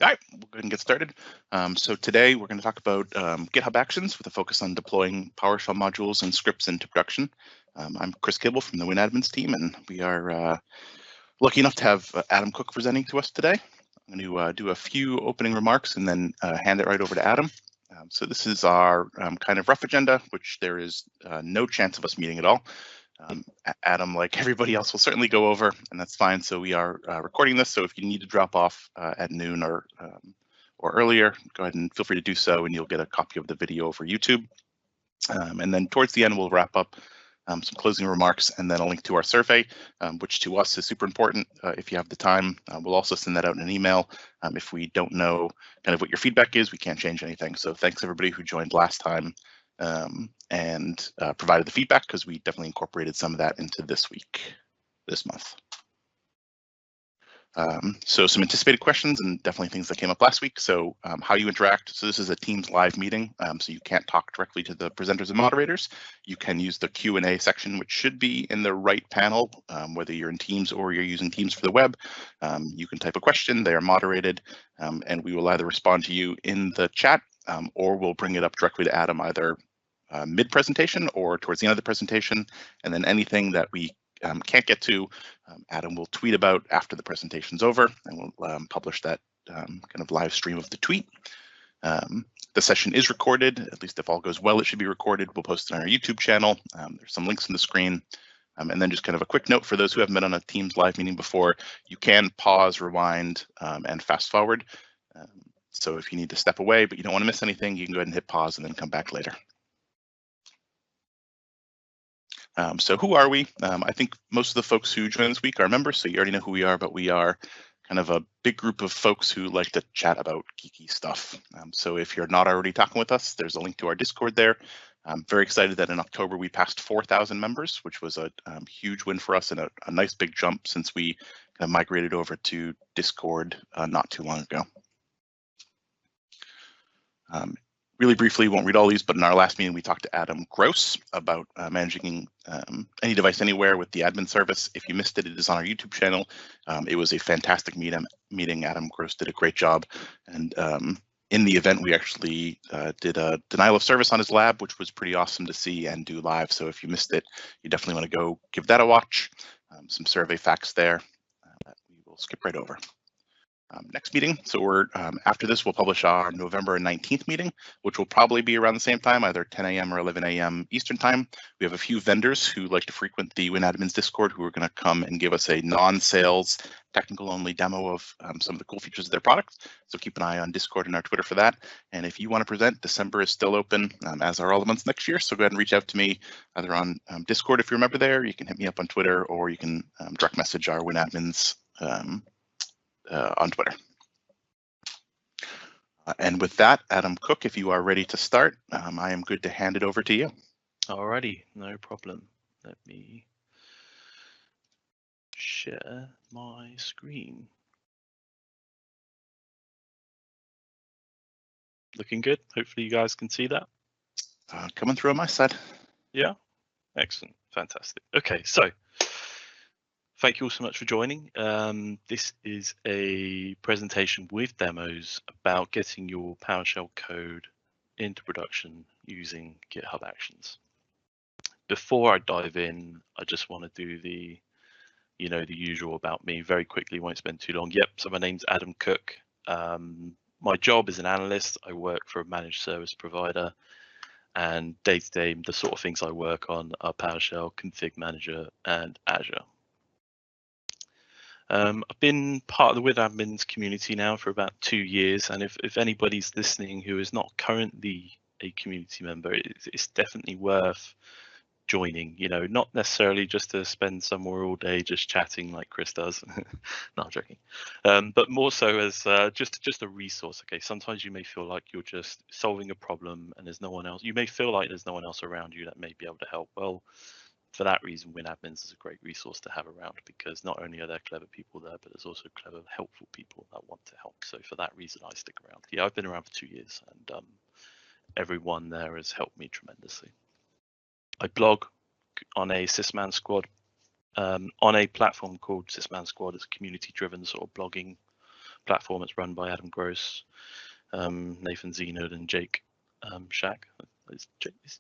right, we'll go ahead and get started. So today we're going to talk about GitHub Actions with a focus on deploying PowerShell modules and scripts into production. I'm Chris Kibble from the WinAdmins team, and we are lucky enough to have Adam Cook presenting to us today. I'm going to do a few opening remarks and then hand it right over to Adam. So this is our kind of rough agenda, which there is no chance of us meeting at all. Adam, like everybody else, will certainly go over, and that's fine. So we are recording this, so if you need to drop off at noon or earlier, go ahead and feel free to do so, and you'll get a copy of the video over YouTube. And then towards the end, we'll wrap up some closing remarks and then a link to our survey, which to us is super important. If you have the time, we'll also send that out in an email. If we don't know kind of what your feedback is, we can't change anything. So thanks everybody who joined last time and provided the feedback, because we definitely incorporated some of that into this month. So some anticipated questions and definitely things that came up last week. So how you interact. So this is a Teams live meeting, so you can't talk directly to the presenters and moderators. You can use the Q&A section, which should be in the right panel, whether you're in Teams or you're using Teams for the web. You can type a question, they are moderated, and we will either respond to you in the chat or we'll bring it up directly to Adam either mid-presentation or towards the end of the presentation. And then anything that we can't get to, Adam will tweet about after the presentation's over, and we'll publish that kind of live stream of the tweet. The session is recorded, at least if all goes well, it should be recorded. We'll post it on our YouTube channel. There's some links on the screen. And then just kind of a quick note for those who haven't been on a Teams live meeting before, you can pause, rewind, and fast forward. So if you need to step away, but you don't want to miss anything, you can go ahead and hit pause and then come back later. So who are we? I think most of the folks who joined this week are members, so you already know who we are, but we are kind of a big group of folks who like to chat about geeky stuff. So if you're not already talking with us, there's a link to our Discord there. I'm very excited that in October we passed 4,000 members, which was a huge win for us and a nice big jump since we kind of migrated over to Discord not too long ago. Really briefly, won't read all these, but in our last meeting, we talked to Adam Gross about managing any device anywhere with the admin service. If you missed it, it is on our YouTube channel. It was a fantastic meeting. Adam Gross did a great job. And in the event, we actually did a denial of service on his lab, which was pretty awesome to see and do live. So if you missed it, you definitely want to go give that a watch. Some survey facts there that we will skip right over. Next meeting, so we're after this, we'll publish our November 19th meeting, which will probably be around the same time, either 10 a.m. or 11 a.m. Eastern time. We have a few vendors who like to frequent the WinAdmins Discord who are going to come and give us a non-sales, technical-only demo of some of the cool features of their products. So keep an eye on Discord and our Twitter for that. And if you want to present, December is still open, as are all the months next year. So go ahead and reach out to me either on Discord if you're a member there. You can hit me up on Twitter, or you can direct message our WinAdmins on Twitter. And with that, Adam Cook, if you are ready to start, I am good to hand it over to you. Alrighty, no problem. Let me share my screen. Looking good. Hopefully you guys can see that. Coming through on my side. Yeah, excellent, fantastic. Okay, so thank you all so much for joining. This is a presentation with demos about getting your PowerShell code into production using GitHub Actions. Before I dive in, I just want to do the usual about me very quickly, won't spend too long. Yep, so my name's Adam Cook. My job is an analyst. I work for a managed service provider, and day-to-day, the sort of things I work on are PowerShell, Config Manager, and Azure. I've been part of the WinAdmins community now for about 2 years, and if anybody's listening who is not currently a community member, it's definitely worth joining. Not necessarily just to spend somewhere all day just chatting like Chris does. No, I'm joking. But more so as just a resource. Okay, sometimes you may feel like you're just solving a problem and there's no one else. You may feel like there's no one else around you that may be able to help. Well, for that reason, WinAdmins is a great resource to have around, because not only are there clever people there, but there's also clever, helpful people that want to help. So for that reason, I stick around. Yeah, I've been around for 2 years, and everyone there has helped me tremendously. I blog on a Sysman Squad, on a platform called Sysman Squad. It's a community-driven sort of blogging platform. It's run by Adam Gross, Nathan Zenod, and Jake Shack. Is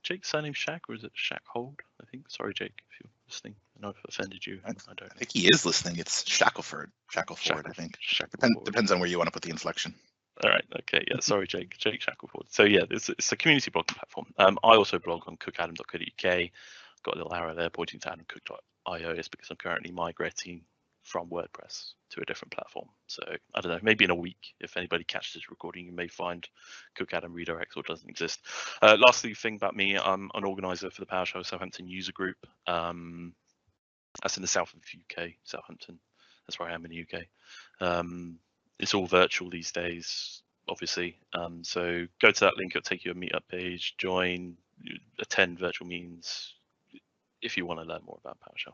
Jake's surname Shack, or is it Shackhold? I think. Sorry, Jake, if you're listening. I know I've offended you. I don't know. I think he is listening. It's Shackleford, I think. Depends on where you want to put the inflection. All right. Okay. Yeah. Sorry, Jake Shackleford. So yeah, it's a community blogging platform. I also blog on cookadam.co.uk. Got a little arrow there pointing to adamcook.io. It's because I'm currently migrating from WordPress to a different platform. So I don't know, maybe in a week, if anybody catches this recording, you may find Cook Adam redirects or doesn't exist. Lastly, thing about me, I'm an organizer for the PowerShell Southampton user group. That's in the south of the UK, Southampton. That's where I am in the UK. It's all virtual these days, obviously. So go to that link, it'll take you to a meetup page, join, attend virtual meetings if you want to learn more about PowerShell.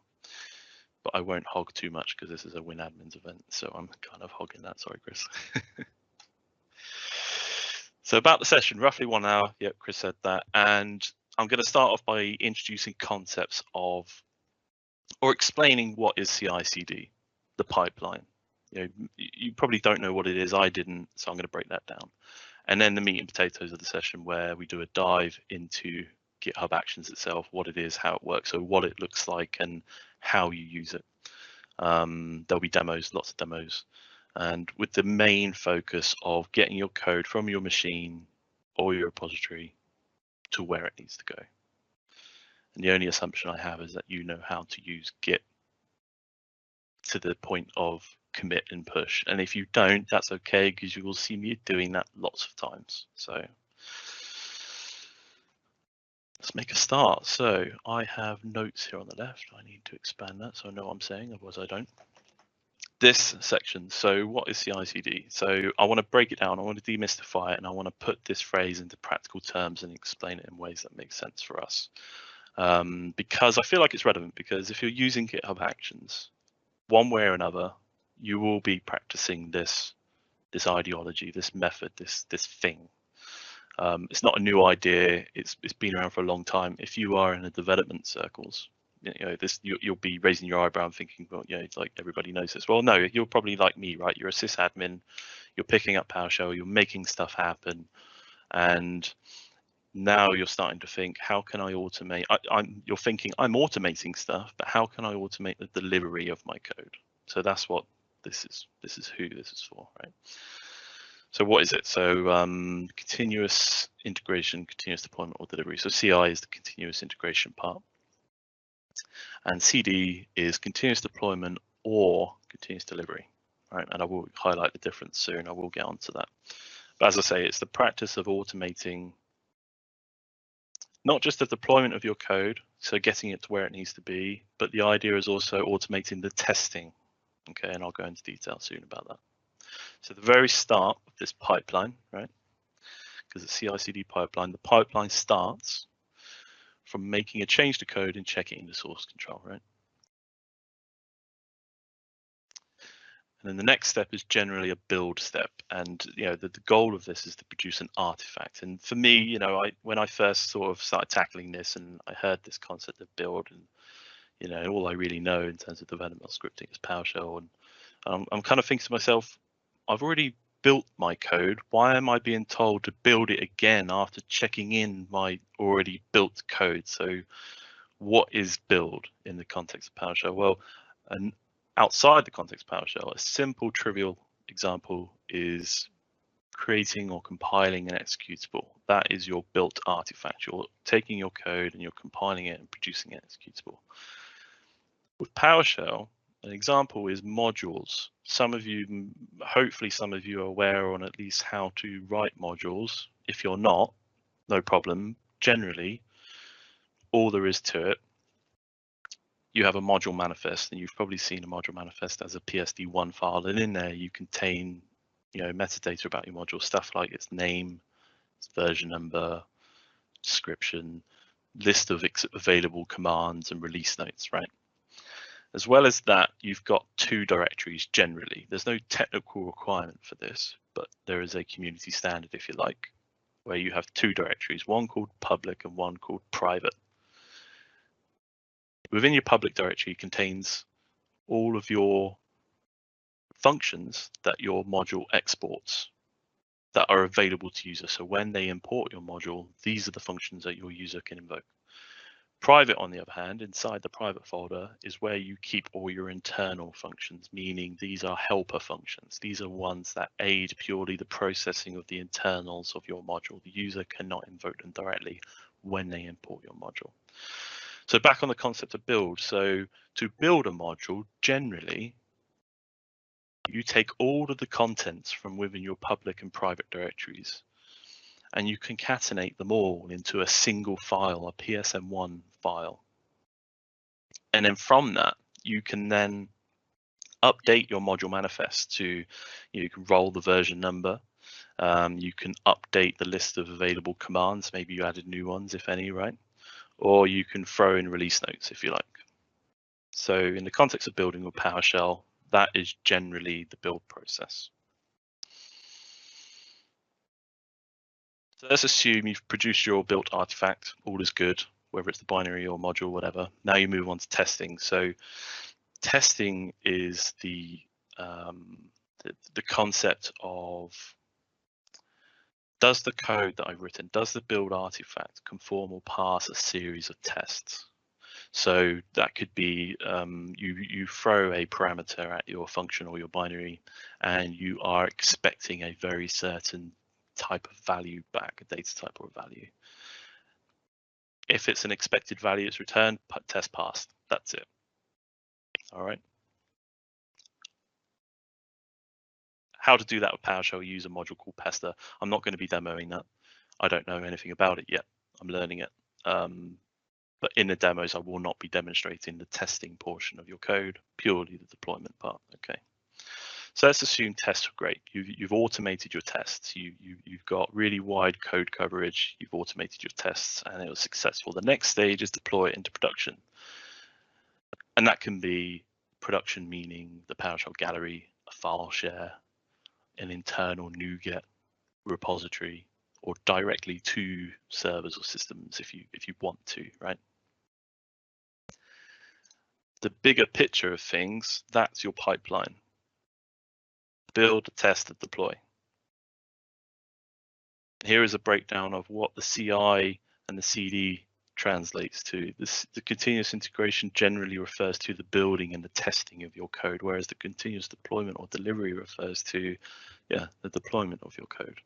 But I won't hog too much because this is a WinAdmins event, so I'm kind of hogging that. Sorry, Chris. So about the session, roughly 1 hour. Yep, Chris said that. And I'm going to start off by introducing concepts of, or explaining what is CICD, the pipeline. You probably don't know what it is. I didn't, so I'm going to break that down. And then the meat and potatoes of the session, where we do a dive into GitHub Actions itself, what it is, how it works, so what it looks like, and how you use it. There'll be demos, lots of demos, and with the main focus of getting your code from your machine or your repository to where it needs to go. And the only assumption I have is that you know how to use Git to the point of commit and push. And if you don't, that's okay, because you will see me doing that lots of times. So let's make a start. So I have notes here on the left. I need to expand that so I know what I'm saying, otherwise I don't. This section, so what is CICD? So I want to break it down, I want to demystify it, and I want to put this phrase into practical terms and explain it in ways that make sense for us. Because I feel like it's relevant, because if you're using GitHub Actions, one way or another, you will be practicing this ideology, this method, this thing. It's not a new idea. It's been around for a long time. If you are in the development circles, you'll be raising your eyebrow and thinking, well, it's like everybody knows this. Well, no, you're probably like me, right? You're a sysadmin. You're picking up PowerShell. You're making stuff happen, and now you're starting to think, how can I automate? You're thinking, I'm automating stuff, but how can I automate the delivery of my code? So that's what this is. This is who this is for, right? So what is it? So continuous integration, continuous deployment or delivery. So CI is the continuous integration part. And CD is continuous deployment or continuous delivery, right? And I will highlight the difference soon. I will get onto that. But as I say, it's the practice of automating not just the deployment of your code, so getting it to where it needs to be, but the idea is also automating the testing. Okay, and I'll go into detail soon about that. So the very start of this pipeline, right? Because it's CI/CD pipeline, the pipeline starts from making a change to code and checking the source control, right? And then the next step is generally a build step, and the goal of this is to produce an artifact. And for me, when I first sort of started tackling this, and I heard this concept of build, and all I really know in terms of development scripting is PowerShell, and I'm kind of thinking to myself, I've already built my code. Why am I being told to build it again after checking in my already built code? So what is build in the context of PowerShell? Well, and outside the context of PowerShell, a simple, trivial example is creating or compiling an executable. That is your built artifact. You're taking your code and you're compiling it and producing an executable. With PowerShell, an example is modules. Hopefully some of you are aware on at least how to write modules. If you're not, no problem. Generally, all there is to it, you have a module manifest, and you've probably seen a module manifest as a PSD1 file, and in there you contain metadata about your module, stuff like its name, its version number, description, list of available commands and release notes, right? As well as that, you've got 2 directories generally. There's no technical requirement for this, but there is a community standard, if you like, where you have 2 directories, one called public and one called private. Within your public directory contains all of your functions that your module exports that are available to users. So when they import your module, these are the functions that your user can invoke. Private, on the other hand, inside the private folder is where you keep all your internal functions, meaning these are helper functions. These are ones that aid purely the processing of the internals of your module. The user cannot invoke them directly when they import your module. So back on the concept of build. So to build a module, generally, you take all of the contents from within your public and private directories, and you concatenate them all into a single file, a PSM1 file. And then from that, you can then update your module manifest to, you can roll the version number. You can update the list of available commands. Maybe you added new ones, if any, right? Or you can throw in release notes if you like. So in the context of building with PowerShell, that is generally the build process. So let's assume you've produced your built artifact, all is good, whether it's the binary or module, whatever. Now you move on to testing. So testing is the concept of, does the code that I've written, does the build artifact conform or pass a series of tests? So that could be you throw a parameter at your function or your binary, and you are expecting a very certain type of value back, a data type or a value. If it's an expected value, it's returned, test passed. That's it. All right. How to do that with PowerShell, use a module called Pester. I'm not going to be demoing that. I don't know anything about it yet. I'm learning it. But in the demos, I will not be demonstrating the testing portion of your code, purely the deployment part. Okay. So let's assume tests are great. You've automated your tests. You've got really wide code coverage. You've automated your tests, and it was successful. The next stage is deploy it into production, and that can be production, meaning the PowerShell Gallery, a file share, an internal NuGet repository, or directly to servers or systems if you want to, right? The bigger picture of things, that's your pipeline. Build, test, and deploy. Here is a breakdown of what the CI and the CD translates to. The continuous integration generally refers to the building and the testing of your code, whereas the continuous deployment or delivery refers to, the deployment of your code.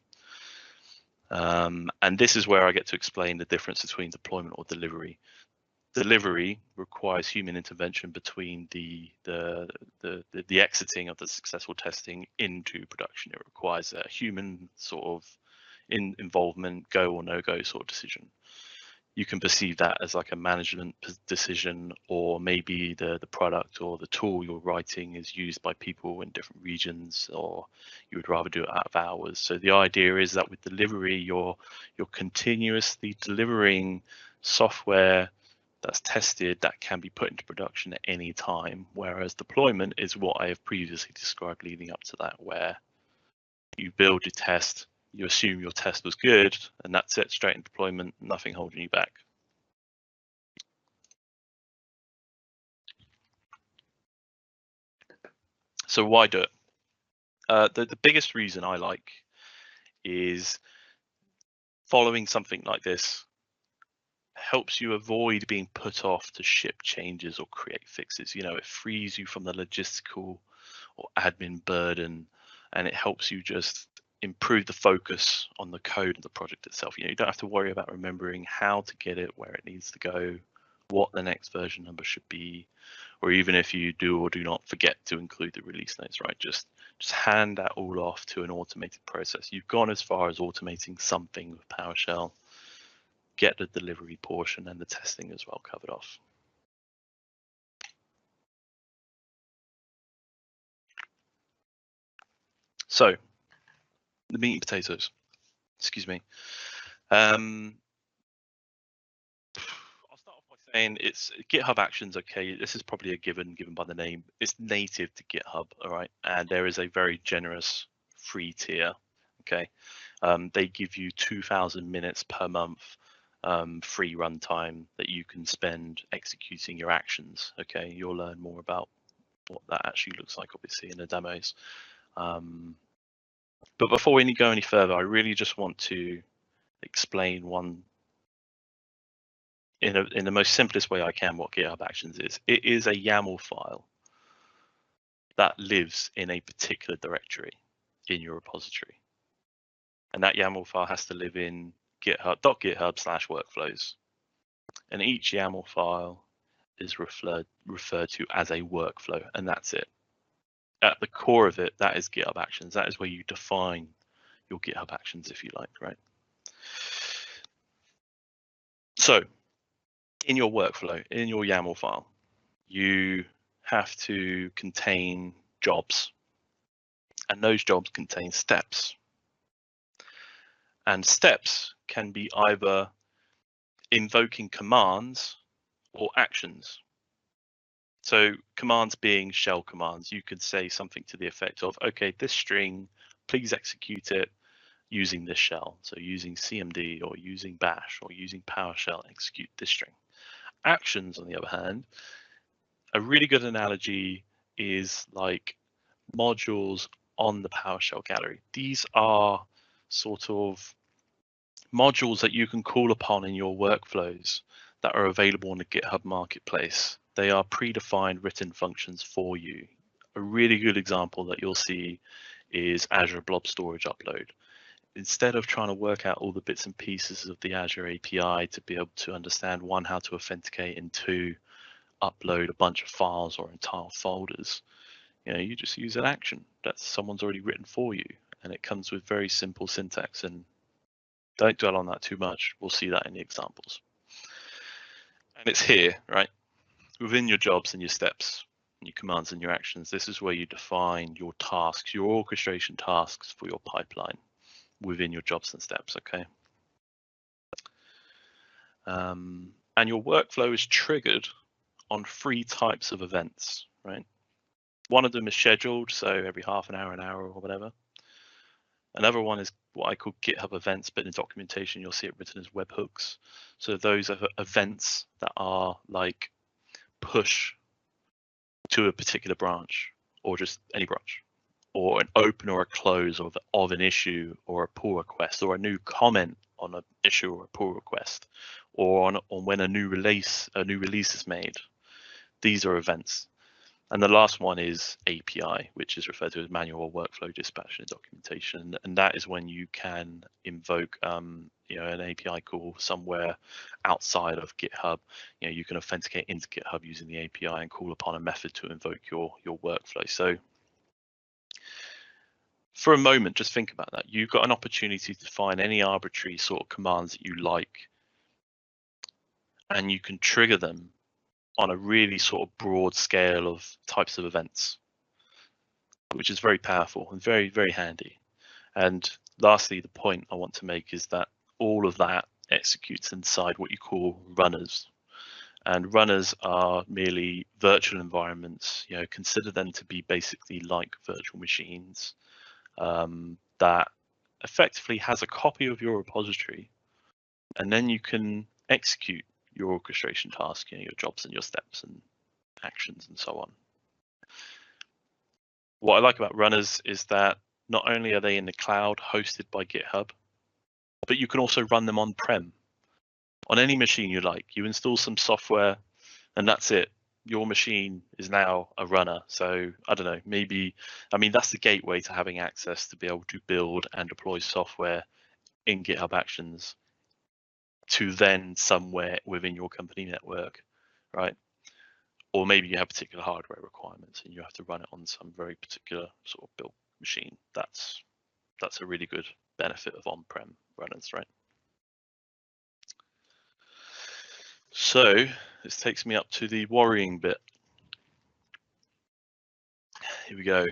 And this is where I get to explain the difference between deployment or delivery. Delivery requires human intervention between the exiting of the successful testing into production. It requires a human sort of involvement, go or no go sort of decision. You can perceive that as like a management decision, or maybe the product or the tool you're writing is used by people in different regions, or you would rather do it out of hours. So the idea is that with delivery, you're continuously delivering software that's tested, that can be put into production at any time, whereas deployment is what I have previously described leading up to that, where you build your test, you assume your test was good, and that's it, straight in deployment, nothing holding you back. So why do it? The biggest reason I like is following something like this helps you avoid being put off to ship changes or create fixes. It frees you from the logistical or admin burden, and it helps you just improve the focus on the code of the project itself. You don't have to worry about remembering how to get it where it needs to go, what the next version number should be, or even if you do or do not forget to include the release notes, right? Just hand that all off to an automated process. You've gone as far as automating something with PowerShell. Get the delivery portion and the testing as well covered off. So the meat and potatoes, excuse me. I'll start off by saying it's GitHub Actions. Okay, this is probably a given by the name. It's native to GitHub, all right, and there is a very generous free tier. Okay, they give you 2,000 minutes per month free runtime that you can spend executing your actions. Okay, you'll learn more about what that actually looks like, obviously, in the demos. But before we go any further, I really just want to explain one in the most simplest way I can what GitHub Actions is. It is a YAML file that lives in a particular directory in your repository. And that YAML file has to live in github.github/workflows. And each YAML file is referred to as a workflow, and that's it. At the core of it, that is GitHub Actions. That is where you define your GitHub Actions, if you like, right? So in your workflow, in your YAML file, you have to contain jobs, and those jobs contain steps. And steps can be either invoking commands or actions. So commands being shell commands, you could say something to the effect of, okay, this string, please execute it using this shell. So using CMD or using bash or using PowerShell, execute this string. Actions, on the other hand, a really good analogy is like modules on the PowerShell Gallery. These are sort of modules that you can call upon in your workflows that are available on the GitHub Marketplace. They are predefined written functions for you. A really good example that you'll see is Azure Blob Storage Upload. Instead of trying to work out all the bits and pieces of the Azure API to be able to understand, one, how to authenticate, and two, upload a bunch of files or entire folders, you just use an action that someone's already written for you, and it comes with very simple syntax. And don't dwell on that too much. We'll see that in the examples. And it's here, right? Within your jobs and your steps, and your commands and your actions, this is where you define your tasks, your orchestration tasks for your pipeline within your jobs and steps, okay? And your workflow is triggered on 3 types of events, right? One of them is scheduled, so every half an hour or whatever. Another one is what I call GitHub events, but in documentation, you'll see it written as webhooks. So those are events that are like push to a particular branch, or just any branch, or an open or a close of an issue, or a pull request, or a new comment on an issue or a pull request, or on when a new release is made. These are events. And the last one is API, which is referred to as manual workflow dispatch and documentation. And that is when you can invoke an API call somewhere outside of GitHub. You can authenticate into GitHub using the API and call upon a method to invoke your workflow. So for a moment, just think about that. You've got an opportunity to find any arbitrary sort of commands that you like, and you can trigger them on a really sort of broad scale of types of events, which is very powerful and very, very handy. And lastly, the point I want to make is that all of that executes inside what you call runners. And runners are merely virtual environments. Consider them to be basically like virtual machines that effectively has a copy of your repository, and then you can execute your orchestration task, your jobs and your steps and actions and so on. What I like about runners is that not only are they in the cloud hosted by GitHub, but you can also run them on-prem on any machine you like. You install some software and that's it. Your machine is now a runner. So I don't know, that's the gateway to having access to be able to build and deploy software in GitHub Actions to then somewhere within your company network, right? Or maybe you have particular hardware requirements and you have to run it on some very particular sort of built machine. That's a really good benefit of on-prem runners, right? So this takes me up to the worrying bit. Here we go.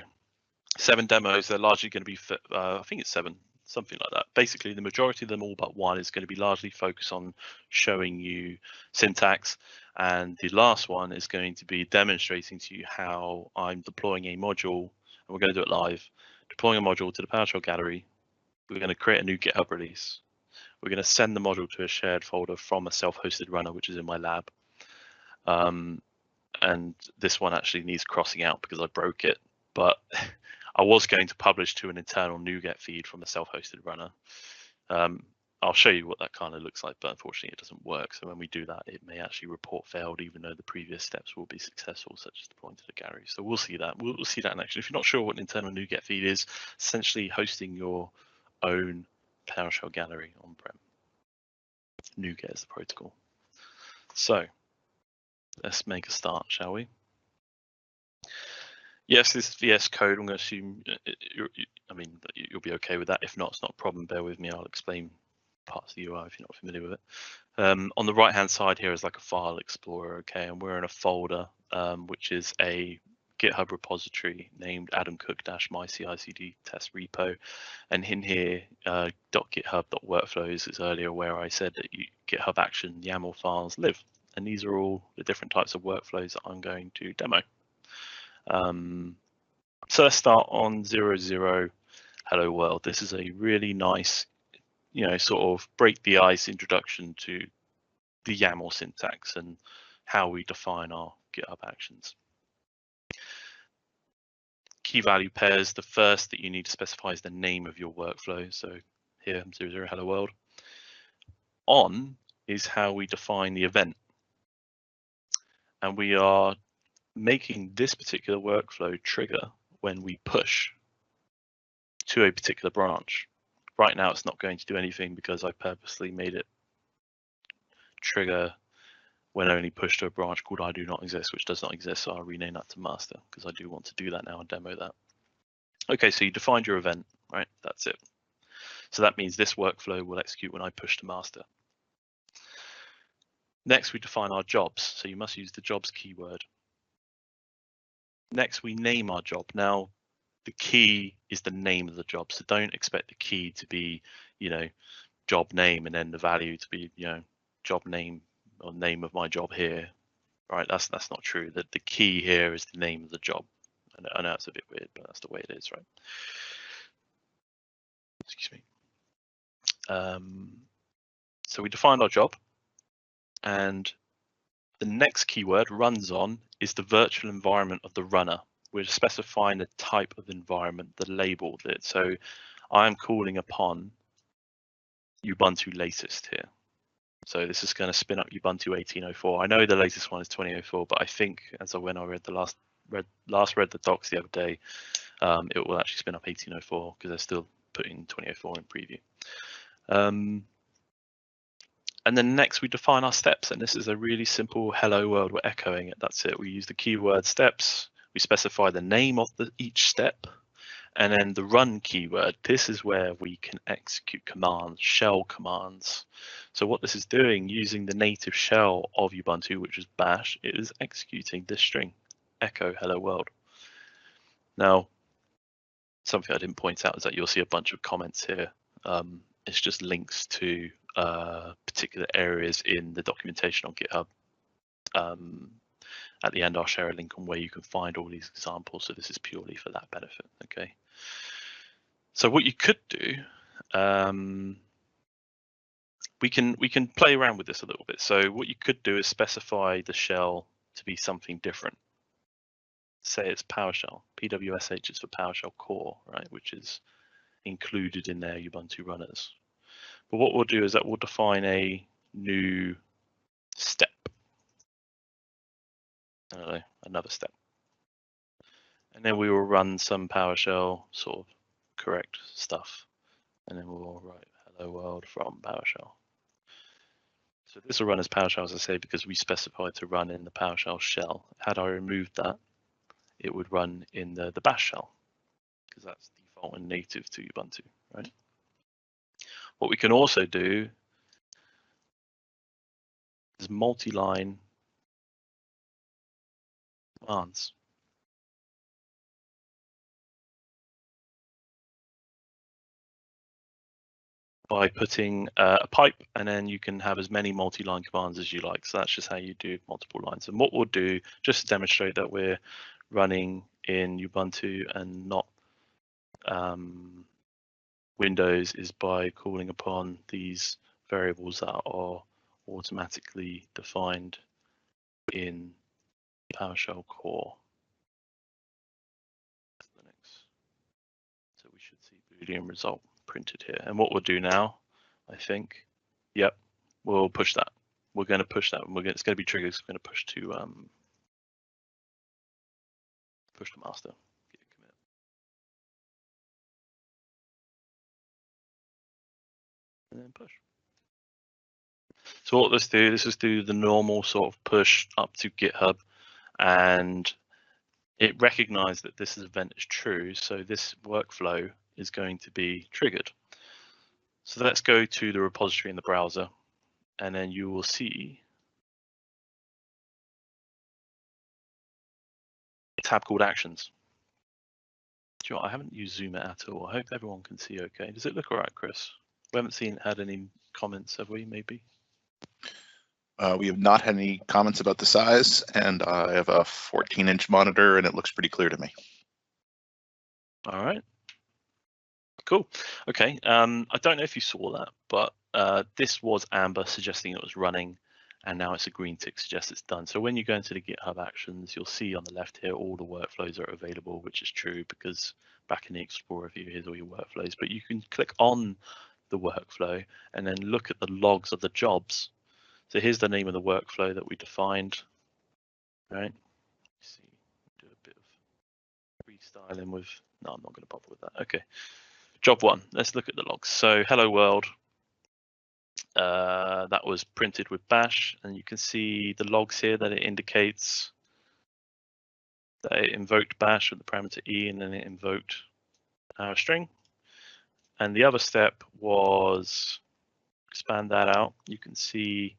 7 demos. They're largely going to be, I think it's 7, something like that. Basically, the majority of them, all but one, is going to be largely focused on showing you syntax. And the last one is going to be demonstrating to you how I'm deploying a module, and we're going to do it live, deploying a module to the PowerShell Gallery. We're going to create a new GitHub release. We're going to send the module to a shared folder from a self-hosted runner, which is in my lab. and this one actually needs crossing out because I broke it, but I was going to publish to an internal NuGet feed from a self-hosted runner. I'll show you what that kind of looks like, but unfortunately it doesn't work. So when we do that, it may actually report failed, even though the previous steps will be successful, such as deploying to the gallery. So we'll see that. We'll see that in action. If you're not sure what an internal NuGet feed is, essentially hosting your own PowerShell gallery on-prem. NuGet is the protocol. So let's make a start, shall we? Yes, this is VS Code. I'm going to assume, you'll be okay with that. If not, it's not a problem. Bear with me. I'll explain parts of the UI if you're not familiar with it. On the right-hand side here is like a file explorer, okay, and we're in a folder, which is a GitHub repository named adamcook-mycicd test repo, and in here, .github.workflows is earlier where I said that GitHub Action YAML files live, and these are all the different types of workflows that I'm going to demo. So let's start on 00 hello world. This is a really nice, sort of break the ice introduction to the YAML syntax and how we define our GitHub actions. Key value pairs, the first that you need to specify is the name of your workflow. So here, 00 hello world. On is how we define the event. And we are making this particular workflow trigger when we push to a particular branch. Right now, it's not going to do anything because I purposely made it trigger when only push to a branch called I do not exist, which does not exist. So I'll rename that to master because I do want to do that now and demo that. Okay, so you defined your event, right? That's it. So that means this workflow will execute when I push to master. Next, we define our jobs. So you must use the jobs keyword. Next, we name our job. Now, the key is the name of the job. So don't expect the key to be, job name and then the value to be, job name or name of my job here, right? That's not true. That the key here is the name of the job. I know it's a bit weird, but that's the way it is, right? Excuse me. So we defined our job, and the next keyword runs on is the virtual environment of the runner. We're specifying the type of environment, the label that. So I'm calling upon Ubuntu latest here. So this is going to spin up Ubuntu 18.04. I know the latest one is 20.04, but I think when I read the read the docs the other day, it will actually spin up 18.04 because they're still putting 20.04 in preview. And then next we define our steps, and this is a really simple hello world. We're echoing it. That's it. We use the keyword steps. We specify the name of each step, and then the run keyword. This is where we can execute commands, shell commands. So what this is doing, using the native shell of Ubuntu, which is bash, it is executing this string, echo hello world. Now, something I didn't point out is that you'll see a bunch of comments here. It's just links to particular areas in the documentation on GitHub. At the end, I'll share a link on where you can find all these examples. So this is purely for that benefit. Okay. So what you could do, we can play around with this a little bit. So what you could do is specify the shell to be something different. Say it's PowerShell. PWSH is for PowerShell core, right? Which is included in their Ubuntu runners. But what we'll do is that we'll define a new step. I don't know, another step. And then we will run some PowerShell sort of correct stuff. And then we'll write hello world from PowerShell. So this will run as PowerShell, as I say, because we specified to run in the PowerShell shell. Had I removed that, it would run in the bash shell, because that's default and native to Ubuntu, right? What we can also do is multi-line commands. By putting a pipe, and then you can have as many multi-line commands as you like. So that's just how you do multiple lines. And what we'll do, just to demonstrate that we're running in Ubuntu and not Windows, is by calling upon these variables that are automatically defined in PowerShell core. Linux. So we should see Boolean result printed here. And what we'll do now, I think, yep, we'll push that. We're going to push that. It's going to be triggered. It's going to push to master. And then push. So what let's do, let's just do the normal sort of push up to GitHub, and it recognized that this event is true. So this workflow is going to be triggered. So let's go to the repository in the browser, and then you will see a tab called Actions. Do you know what? I haven't used Zoom at all. I hope everyone can see okay. Does it look all right, Chris? We haven't had any comments, have we, maybe? We have not had any comments about the size, and I have a 14-inch monitor, and it looks pretty clear to me. All right. Cool. Okay. I don't know if you saw that, but this was amber suggesting it was running, and now it's a green tick suggests it's done. So when you go into the GitHub Actions, you'll see on the left here all the workflows are available, which is true because back in the Explorer view, here's all your workflows. But you can click on the workflow and then look at the logs of the jobs. So here's the name of the workflow that we defined. Right. Let's see, do a bit of freestyling with. No, I'm not going to bother with that. Okay. Job 1. Let's look at the logs. So hello world. That was printed with bash, and you can see the logs here that it indicates that it invoked bash with the parameter e, and then it invoked our string. And the other step was expand that out. You can see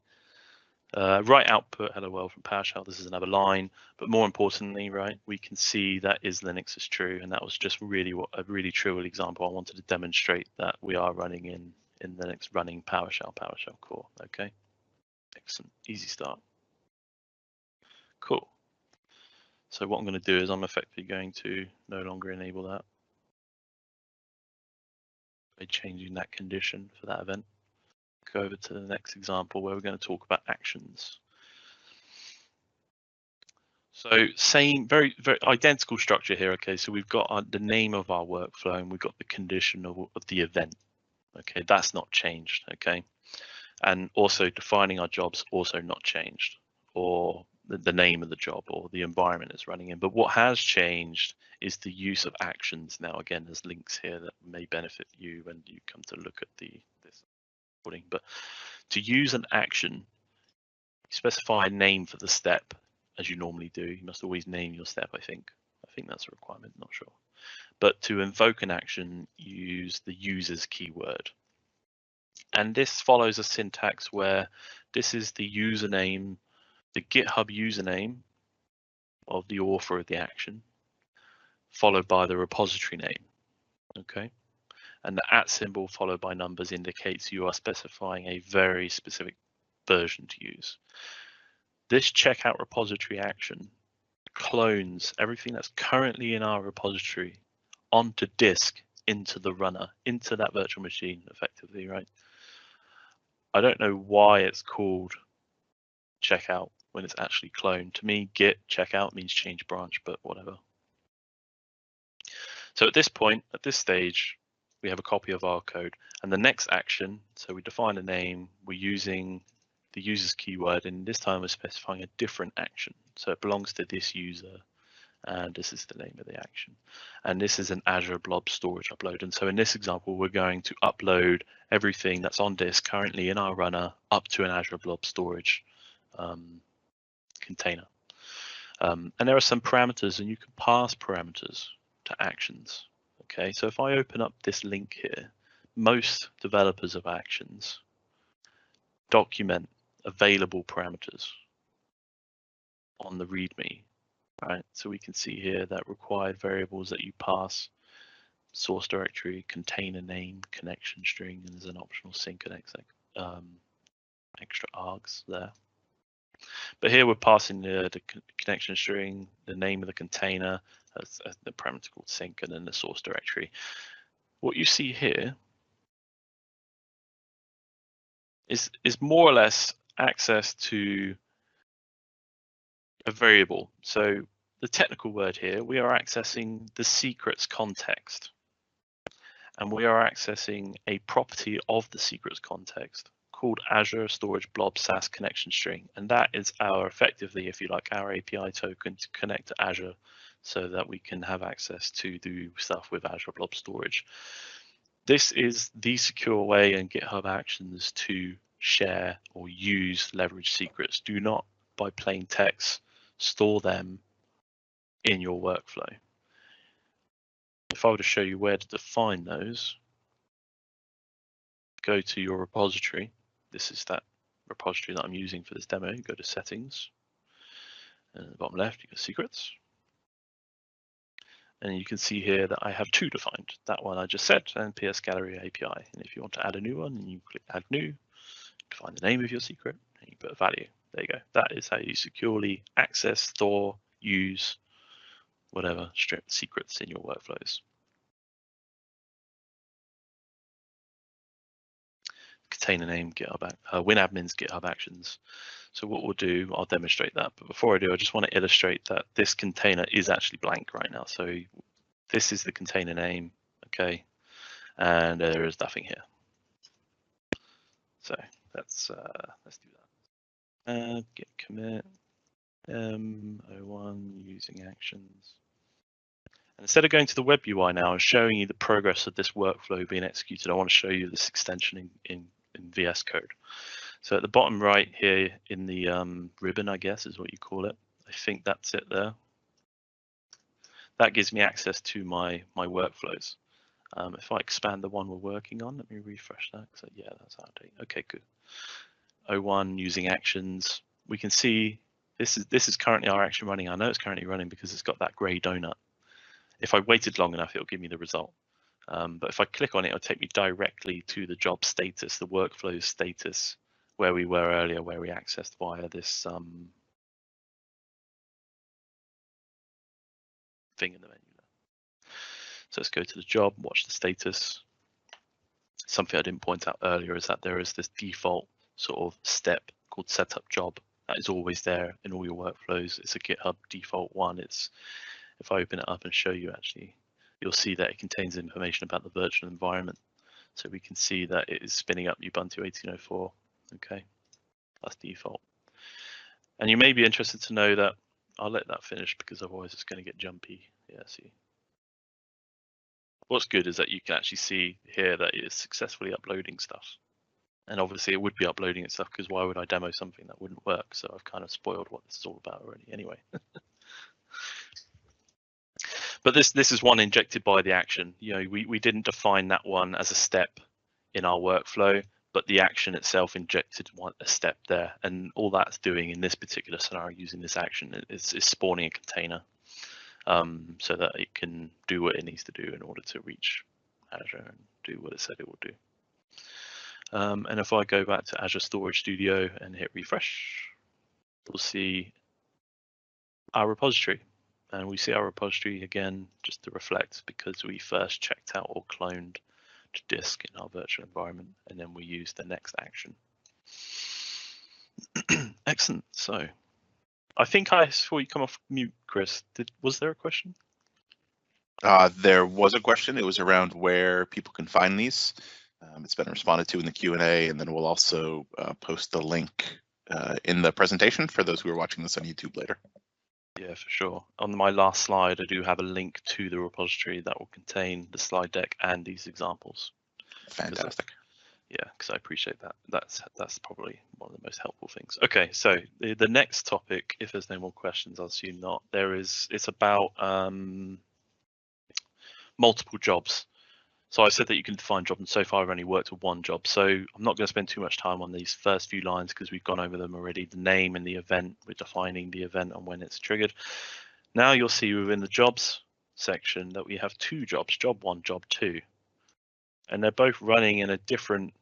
write output hello world from PowerShell. This is another line, but more importantly, right, we can see that is Linux is true, and that was just really a really trivial example. I wanted to demonstrate that we are running in Linux, running PowerShell core. Okay, excellent, easy start. Cool. So what I'm going to do is I'm effectively going to no longer enable that by changing that condition for that event. Go over to the next example where we're going to talk about actions. So same, very identical structure here. Okay, so we've got the name of our workflow and we've got the condition of the event. Okay, that's not changed. Okay, and also defining our jobs also not changed, or the name of the job or the environment it's running in. But what has changed is the use of actions. Now, again, there's links here that may benefit you when you come to look at this recording. But to use an action, specify a name for the step as you normally do. You must always name your step, I think. I think that's a requirement, not sure. But to invoke an action, use the user's keyword. And this follows a syntax where this is the username, the GitHub username of the author of the action, followed by the repository name. Okay. And the @ symbol followed by numbers indicates you are specifying a very specific version to use. This checkout repository action clones everything that's currently in our repository onto disk into the runner, into that virtual machine, effectively, right? I don't know why it's called checkout when it's actually cloned. To me, git checkout means change branch, but whatever. So at this point, at this stage, we have a copy of our code. And the next action, so we define a name, we're using the user's keyword, and this time we're specifying a different action. So it belongs to this user, and this is the name of the action. And this is an Azure Blob storage upload. And so in this example, we're going to upload everything that's on disk currently in our runner up to an Azure Blob storage container. And there are some parameters, and you can pass parameters to actions. Okay, so if I open up this link here, most developers of actions document available parameters on the README, right? So we can see here that required variables that you pass: source directory, container name, connection string, and there's an optional sync and extra args there. But here we're passing the connection string, the name of the container, as the parameter called sync, and then the source directory. What you see here is more or less access to a variable. So the technical word here, we are accessing the secrets context. And we are accessing a property of the secrets context called Azure Storage Blob SaaS connection string. And that is our, effectively, if you like, our API token to connect to Azure so that we can have access to do stuff with Azure Blob Storage. This is the secure way in GitHub Actions to share or use leverage secrets. Do not, by plain text, store them in your workflow. If I were to show you where to define those, go to your repository. This is that repository that I'm using for this demo. Go to settings, and at the bottom left, you go secrets. And you can see here that I have two defined. That one I just said, and PS Gallery API. And if you want to add a new one, you click add new, define the name of your secret, and you put a value. There you go. That is how you securely access, store, use, whatever secrets in your workflows. Container name, GitHub, WinAdmins, GitHub Actions. So what we'll do, I'll demonstrate that. But before I do, I just want to illustrate that this container is actually blank right now. So this is the container name, okay? And there is nothing here. So let's do that. Git commit O1 using actions. And instead of going to the web UI now and showing you the progress of this workflow being executed, I want to show you this extension in VS Code. So at the bottom right here in the ribbon, I guess is what you call it. I think that's it there. That gives me access to my workflows. If I expand the one we're working on, let me refresh that. So yeah, that's out of date. Okay, good. O1 using actions. We can see this is currently our action running. I know it's currently running because it's got that gray donut. If I waited long enough, it'll give me the result. But if I click on it, it'll take me directly to the job status, the workflow status, where we were earlier, where we accessed via this thing in the menu. So let's go to the job, watch the status. Something I didn't point out earlier is that there is this default sort of step called setup job that is always there in all your workflows. It's a GitHub default one. It's, if I open it up and show you, actually, you'll see that it contains information about the virtual environment. So we can see that it is spinning up Ubuntu 18.04. Okay, that's default. And you may be interested to know that I'll let that finish because otherwise it's going to get jumpy. Yeah, see. What's good is that you can actually see here that it is successfully uploading stuff. And obviously it would be uploading itself because why would I demo something that wouldn't work? So I've kind of spoiled what this is all about already anyway. But this is one injected by the action. You know, we didn't define that one as a step in our workflow, but the action itself injected a step there. And all that's doing in this particular scenario using this action is spawning a container so that it can do what it needs to do in order to reach Azure and do what it said it will do. And if I go back to Azure Storage Studio and hit refresh, we'll see our repository. And we see our repository again, just to reflect, because we first checked out or cloned to disk in our virtual environment, and then we use the next action. Excellent. So I think I saw you come off mute, Chris. Was there a question? There was a question. It was around where people can find these. It's been responded to in the Q&A, and then we'll also post the link in the presentation for those who are watching this on YouTube later. Yeah, for sure. On my last slide, I do have a link to the repository that will contain the slide deck and these examples. Fantastic. Yeah, because I appreciate that. That's probably one of the most helpful things. Okay, so the next topic, if there's no more questions, I'll assume not. It's about multiple jobs. So I said that you can define job, and so far I've only worked with one job. So I'm not going to spend too much time on these first few lines because we've gone over them already. The name and the event, we're defining the event and when it's triggered. Now you'll see within the jobs section that we have two jobs, job 1, job 2. And they're both running in a different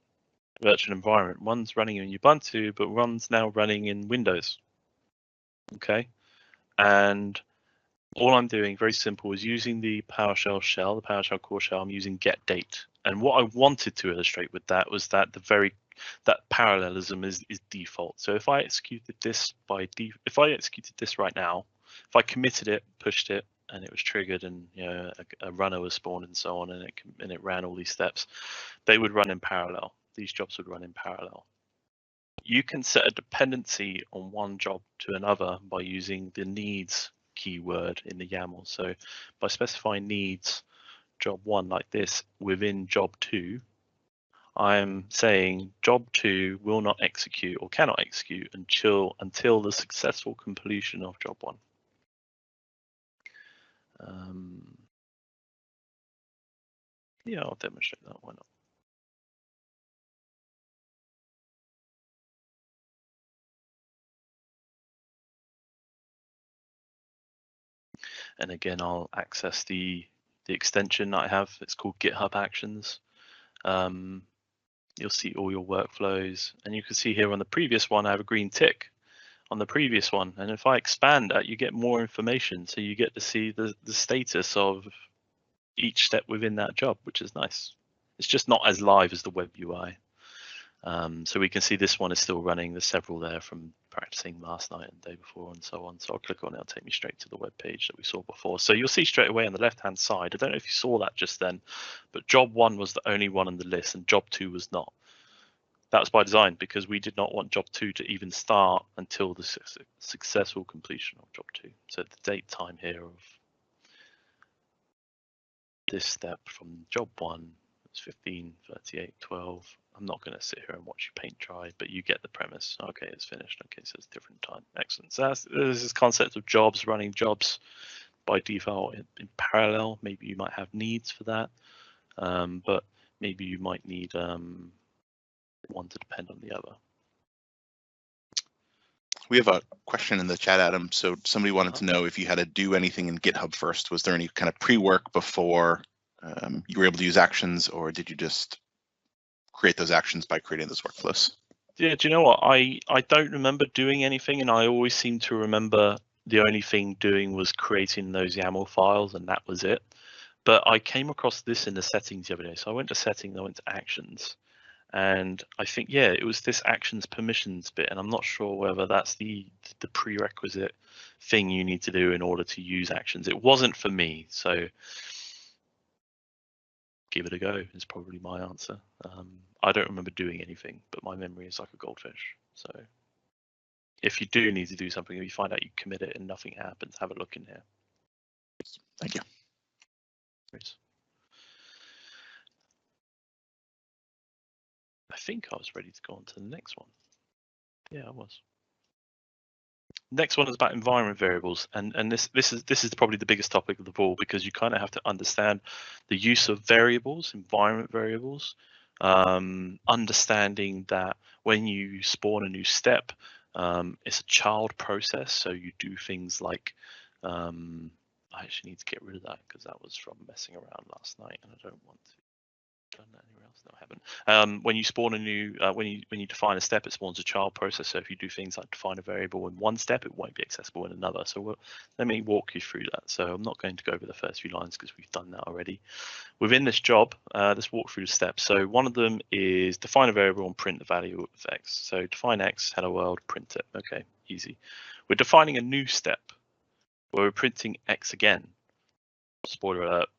virtual environment. One's running in Ubuntu, but one's now running in Windows. Okay. And all I'm doing, very simple, is using the PowerShell shell, the PowerShell core shell. I'm using getDate. And what I wanted to illustrate with that was that the very that parallelism is default. So if I executed this if I executed this right now, if I committed it, pushed it, and it was triggered, and a runner was spawned and so on, and it ran all these steps, they would run in parallel. These jobs would run in parallel. You can set a dependency on one job to another by using the needs keyword in the YAML. So by specifying needs job 1 like this within job 2, I'm saying job 2 will not execute or cannot execute until the successful completion of job 1. Yeah, I'll demonstrate that. Why not? And again, I'll access the extension I have. It's called GitHub Actions. You'll see all your workflows, and you can see here on the previous one, I have a green tick on the previous one. And if I expand that, you get more information. So you get to see the status of each step within that job, which is nice. It's just not as live as the web UI. So we can see this one is still running. There's several there from practicing last night and the day before and so on. So I'll click on it, it'll take me straight to the web page that we saw before. So you'll see straight away on the left-hand side, I don't know if you saw that just then, but job 1 was the only one on the list and job 2 was not. That was by design because we did not want job 2 to even start until the successful completion of job 2. So the date time here of this step from job 1 is 15:38:12. I'm not going to sit here and watch you paint dry, but you get the premise. Okay, it's finished. Okay, so it's different time. Excellent. So there's this concept of jobs, running jobs by default in parallel. Maybe you might have needs for that, but maybe you might need one to depend on the other. We have a question in the chat, Adam. So somebody wanted to know if you had to do anything in GitHub first. Was there any kind of pre-work before you were able to use actions, or did you just create those actions by creating those workflows? Yeah, do you know what? I don't remember doing anything, and I always seem to remember the only thing doing was creating those YAML files, and that was it. But I came across this in the settings the other day. So I went to settings, I went to actions, and I think, yeah, it was this actions permissions bit, and I'm not sure whether that's the prerequisite thing you need to do in order to use actions. It wasn't for me, so give it a go is probably my answer. I don't remember doing anything, but my memory is like a goldfish. So if you do need to do something, if you find out you commit it and nothing happens, have a look in here. Thank you. I think I was ready to go on to the next one. Yeah, I was. Next one is about environment variables, and this is probably the biggest topic of the all, because you kind of have to understand the use of variables, environment variables, understanding that when you spawn a new step, it's a child process, so you do things like I actually need to get rid of that because that was from messing around last night, and I don't want to. Done that anywhere else? No, I haven't. When you spawn a new, when you define a step, it spawns a child process. So if you do things like define a variable in one step, it won't be accessible in another. So let me walk you through that. So I'm not going to go over the first few lines because we've done that already. Within this job, let's walk through the steps. So one of them is define a variable and print the value of x. So define x, hello world, print it. Okay, easy. We're defining a new step where we're printing x again. Spoiler alert.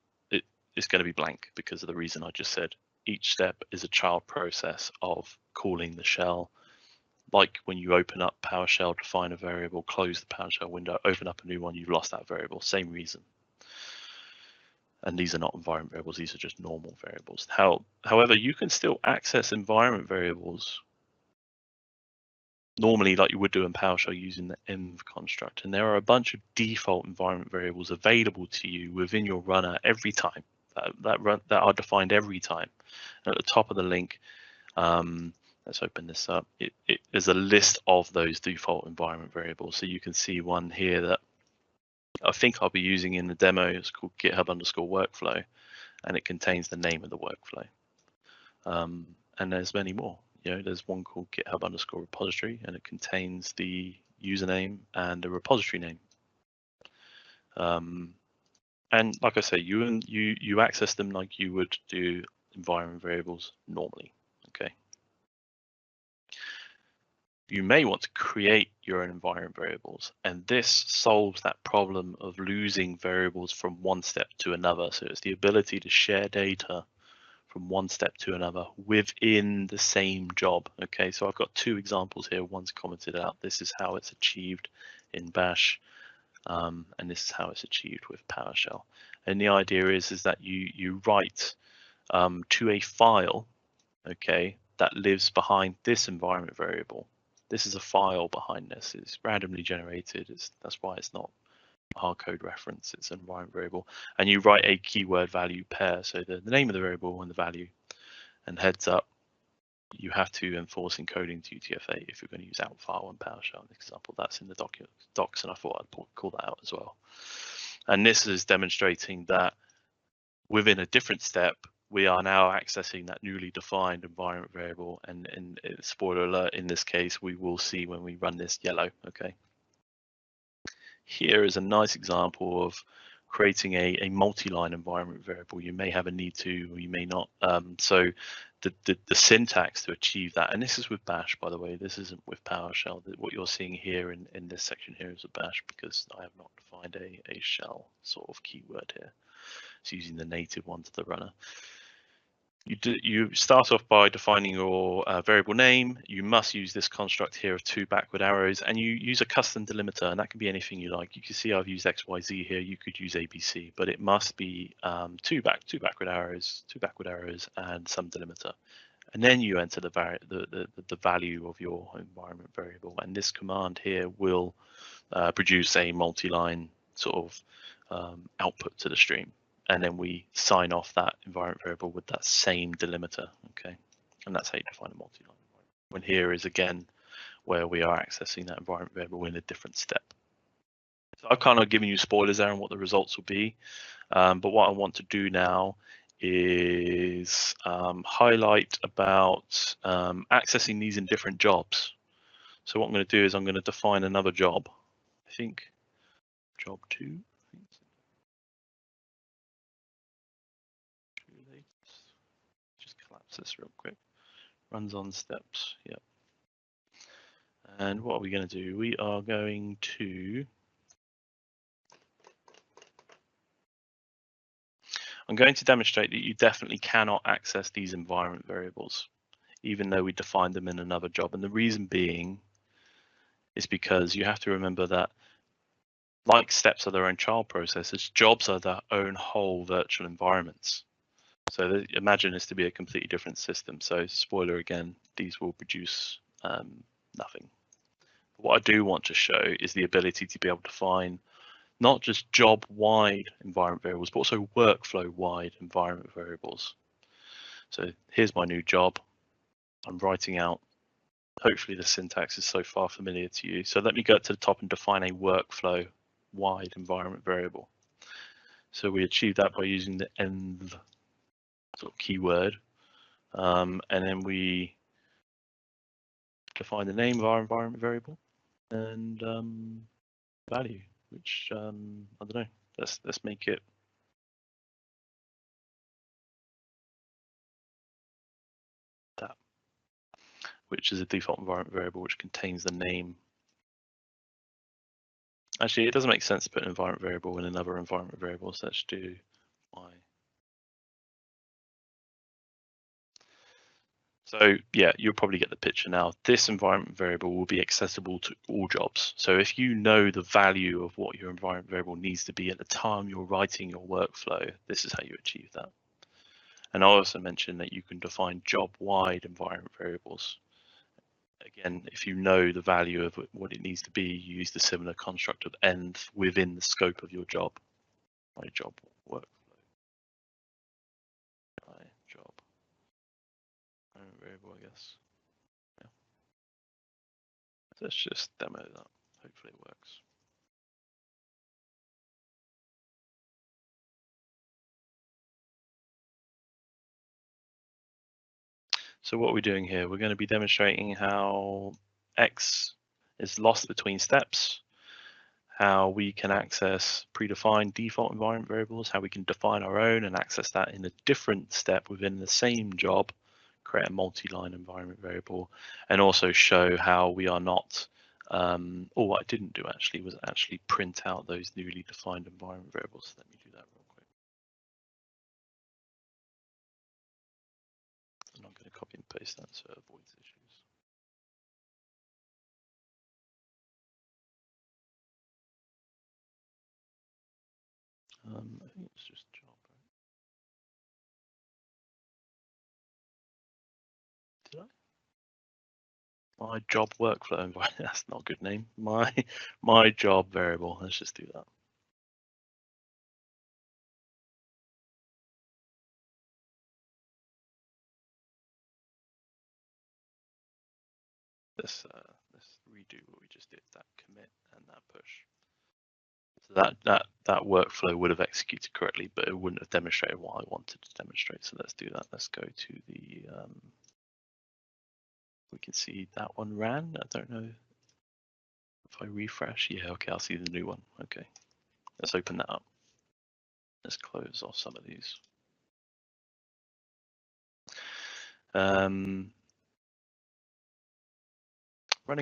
It's going to be blank because of the reason I just said. Each step is a child process of calling the shell. Like when you open up PowerShell, define a variable, close the PowerShell window, open up a new one, you've lost that variable. Same reason. And these are not environment variables, these are just normal variables. However, you can still access environment variables normally like you would do in PowerShell using the env construct. And there are a bunch of default environment variables available to you within your runner every time. That are defined every time. And at the top of the link, let's open this up. There's a list of those default environment variables. So you can see one here that I think I'll be using in the demo. It's called GitHub_workflow, and it contains the name of the workflow. And there's many more. There's one called GitHub_repository, and it contains the username and the repository name. And like I say, you access them like you would do environment variables normally. Okay. you may want to create your own environment variables, and this solves that problem of losing variables from one step to another. So it's the ability to share data from one step to another within the same job. Okay, so I've got two examples here. One's commented out. This is how it's achieved in Bash, and this is how it's achieved with PowerShell. And the idea is that you write to a file, okay, that lives behind this environment variable. This is a file behind this. It's randomly generated. That's why it's not a hard code reference. It's an environment variable. And you write a keyword value pair. So the name of the variable and the value. And heads up, you have to enforce encoding to UTF-8 if you're going to use outfile and PowerShell. An example, that's in the docs, and I thought I'd call that out as well. And this is demonstrating that within a different step, we are now accessing that newly defined environment variable, and spoiler alert, in this case, we will see when we run this yellow, okay? Here is a nice example of creating a multi-line environment variable. You may have a need to, or you may not. So the syntax to achieve that, and this is with Bash, by the way, this isn't with PowerShell. What you're seeing here in this section here is a Bash, because I have not defined a shell sort of keyword here. It's using the native one to the runner. You start off by defining your variable name. You must use this construct here of 2 backward arrows, and you use a custom delimiter, and that can be anything you like. You can see I've used XYZ here. You could use ABC, but it must be two backward arrows, and some delimiter. And then you enter the value of your environment variable, and this command here will produce a multi-line sort of output to the stream. And then we sign off that environment variable with that same delimiter, okay? And that's how you define a multi-line environment. When here is again where we are accessing that environment variable in a different step. So I've kind of given you spoilers there on what the results will be, but what I want to do now is highlight about accessing these in different jobs. So what I'm going to do is I'm going to define another job. I think job 2. Just collapse this real quick. Runs on steps. Yep. And what are we going to do? We are going to. I'm going to demonstrate that you definitely cannot access these environment variables, even though we defined them in another job. And the reason being is because you have to remember that, like steps are their own child processes, jobs are their own whole virtual environments. So imagine this to be a completely different system. So spoiler again, these will produce nothing. But what I do want to show is the ability to be able to find not just job-wide environment variables, but also workflow-wide environment variables. So here's my new job. I'm writing out, hopefully the syntax is so far familiar to you. So let me go to the top and define a workflow-wide environment variable. So we achieve that by using the env sort of keyword. And then we define the name of our environment variable and value, which I don't know. Let's make it that, which is a default environment variable which contains the name. Actually, it doesn't make sense to put an environment variable in another environment variable, so let's do y. So yeah, you'll probably get the picture now. This environment variable will be accessible to all jobs. So if you know the value of what your environment variable needs to be at the time you're writing your workflow, this is how you achieve that. And I also mentioned that you can define job-wide environment variables. Again, if you know the value of what it needs to be, you use the similar construct of env within the scope of your job. My job workflow. My job variable, I guess. Yeah. Let's just demo that. Hopefully it works. So what we're doing here, we're going to be demonstrating how X is lost between steps, how we can access predefined default environment variables, how we can define our own and access that in a different step within the same job, create a multi-line environment variable, and also show how we are not, or what I didn't do actually was actually print out those newly defined environment variables. So let me do that real quick. And I'm going to copy and paste that so it avoids issues. I think it's just job. Did I? My job workflow environment. That's not a good name. My job variable. Let's just do that. Let's redo what we just did. That commit and that push. So that workflow would have executed correctly, but it wouldn't have demonstrated what I wanted to demonstrate. So let's do that. Let's go to the. We can see that one ran. I don't know if I refresh. Yeah, okay, I'll see the new one. Okay, let's open that up. Let's close off some of these. Running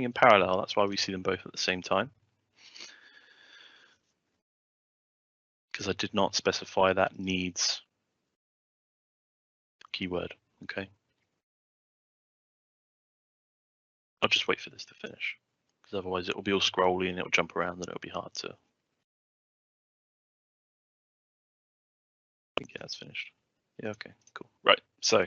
in parallel, that's why we see them both at the same time. Because I did not specify that needs keyword, okay? I'll just wait for this to finish, because otherwise it will be all scrolly and it will jump around and it'll be hard to. I think, yeah, it's finished. Yeah, okay, cool. Right, so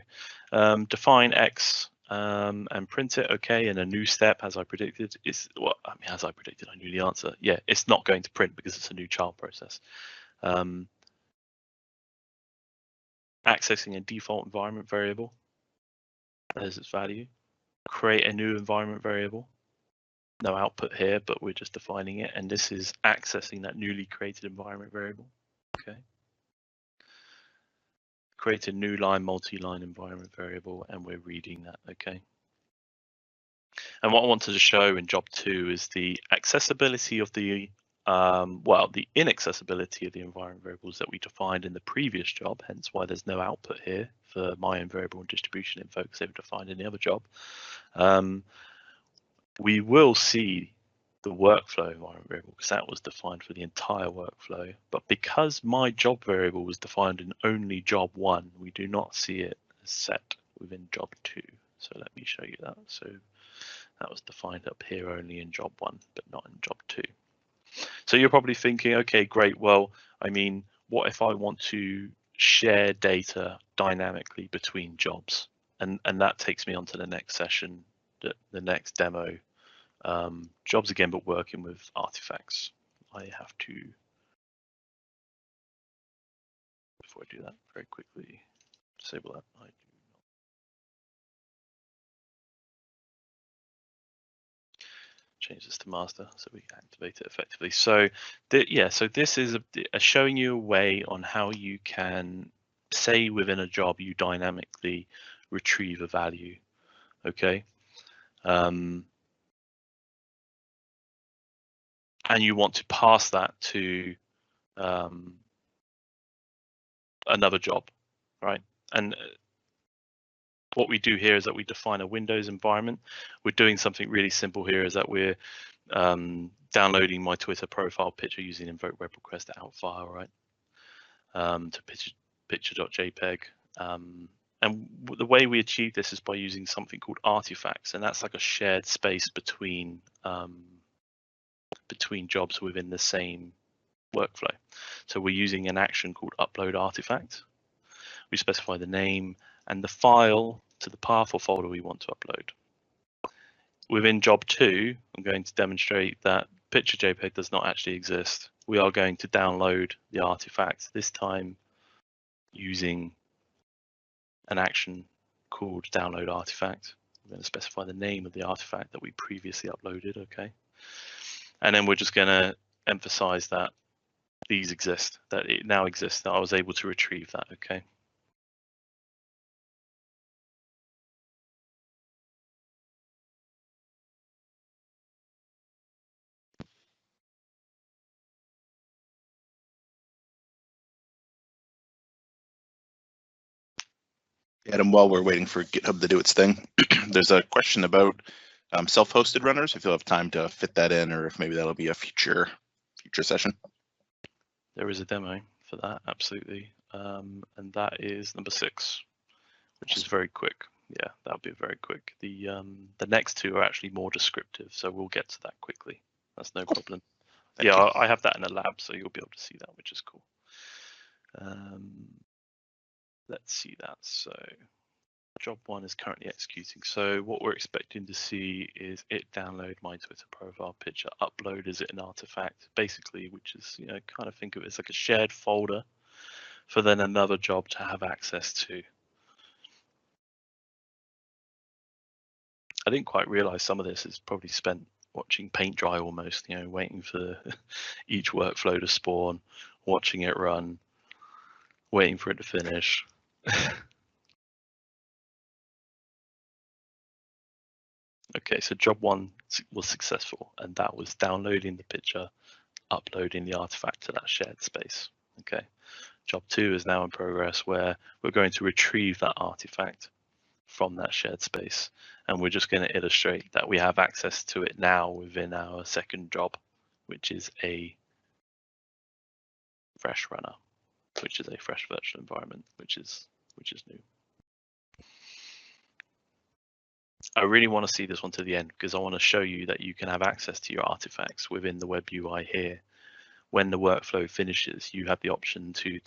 define X and print it, okay, and a new step, as I predicted, is, well, I mean, as I predicted, I knew the answer. Yeah, it's not going to print because it's a new child process. Accessing a default environment variable, there's its value. Create a new environment variable. No output here, but we're just defining it, and this is accessing that newly created environment variable. Okay. Create a new line, multi-line environment variable, and we're reading that. Okay. And what I wanted to show in job 2 is the accessibility of the the inaccessibility of the environment variables that we defined in the previous job, hence why there's no output here for my own variable and distribution info because they were defined in the other job. We will see the workflow environment variable because that was defined for the entire workflow. But because my job variable was defined in only job 1, we do not see it as set within job 2. So let me show you that. So that was defined up here only in job 1, but not in job 2. So you're probably thinking, okay, great. Well, I mean, what if I want to share data dynamically between jobs? And that takes me on to the next session, the next demo. Jobs again, but working with artifacts. I have to, before I do that, very quickly disable that. I do not. Change this to master so we can activate it effectively. So so this is showing you a way on how you can say within a job you dynamically retrieve a value. Okay. And you want to pass that to another job, right? And what we do here is that we define a Windows environment. We're doing something really simple here is that we're downloading my Twitter profile picture using invoke web request out file, right? To picture.jpg. And the way we achieve this is by using something called artifacts, and that's like a shared space between jobs within the same workflow. So we're using an action called upload artifact. We specify the name and the file to the path or folder we want to upload. Within job 2, I'm going to demonstrate that picture JPEG does not actually exist. We are going to download the artifact, this time using an action called download artifact. I'm going to specify the name of the artifact that we previously uploaded, okay? And then we're just going to emphasize that these exist, that it now exists, that I was able to retrieve that, okay? Adam, while we're waiting for GitHub to do its thing, there's a question about self-hosted runners, if you'll have time to fit that in, or if maybe that'll be a future session. There is a demo for that, absolutely. And that is number 6, which is very quick. Yeah, that'll be very quick. The next 2 are actually more descriptive, so we'll get to that quickly. That's no problem. Thank you. I have that in a lab, so you'll be able to see that, which is cool. Let's see that. So job 1 is currently executing. So what we're expecting to see is it download my Twitter profile picture, upload as it an artifact, basically, which is, kind of think of it as like a shared folder for then another job to have access to. I didn't quite realize some of this is probably spent watching paint dry almost, waiting for each workflow to spawn, watching it run, waiting for it to finish. Okay, so job 1 was successful, and that was downloading the picture, uploading the artifact to that shared space. Okay, job 2 is now in progress, where we're going to retrieve that artifact from that shared space, and we're just going to illustrate that we have access to it now within our second job, which is a fresh runner, which is a fresh virtual environment, which is new. I really want to see this one to the end, because I want to show you that you can have access to your artifacts within the web UI here. When the workflow finishes, you have the option to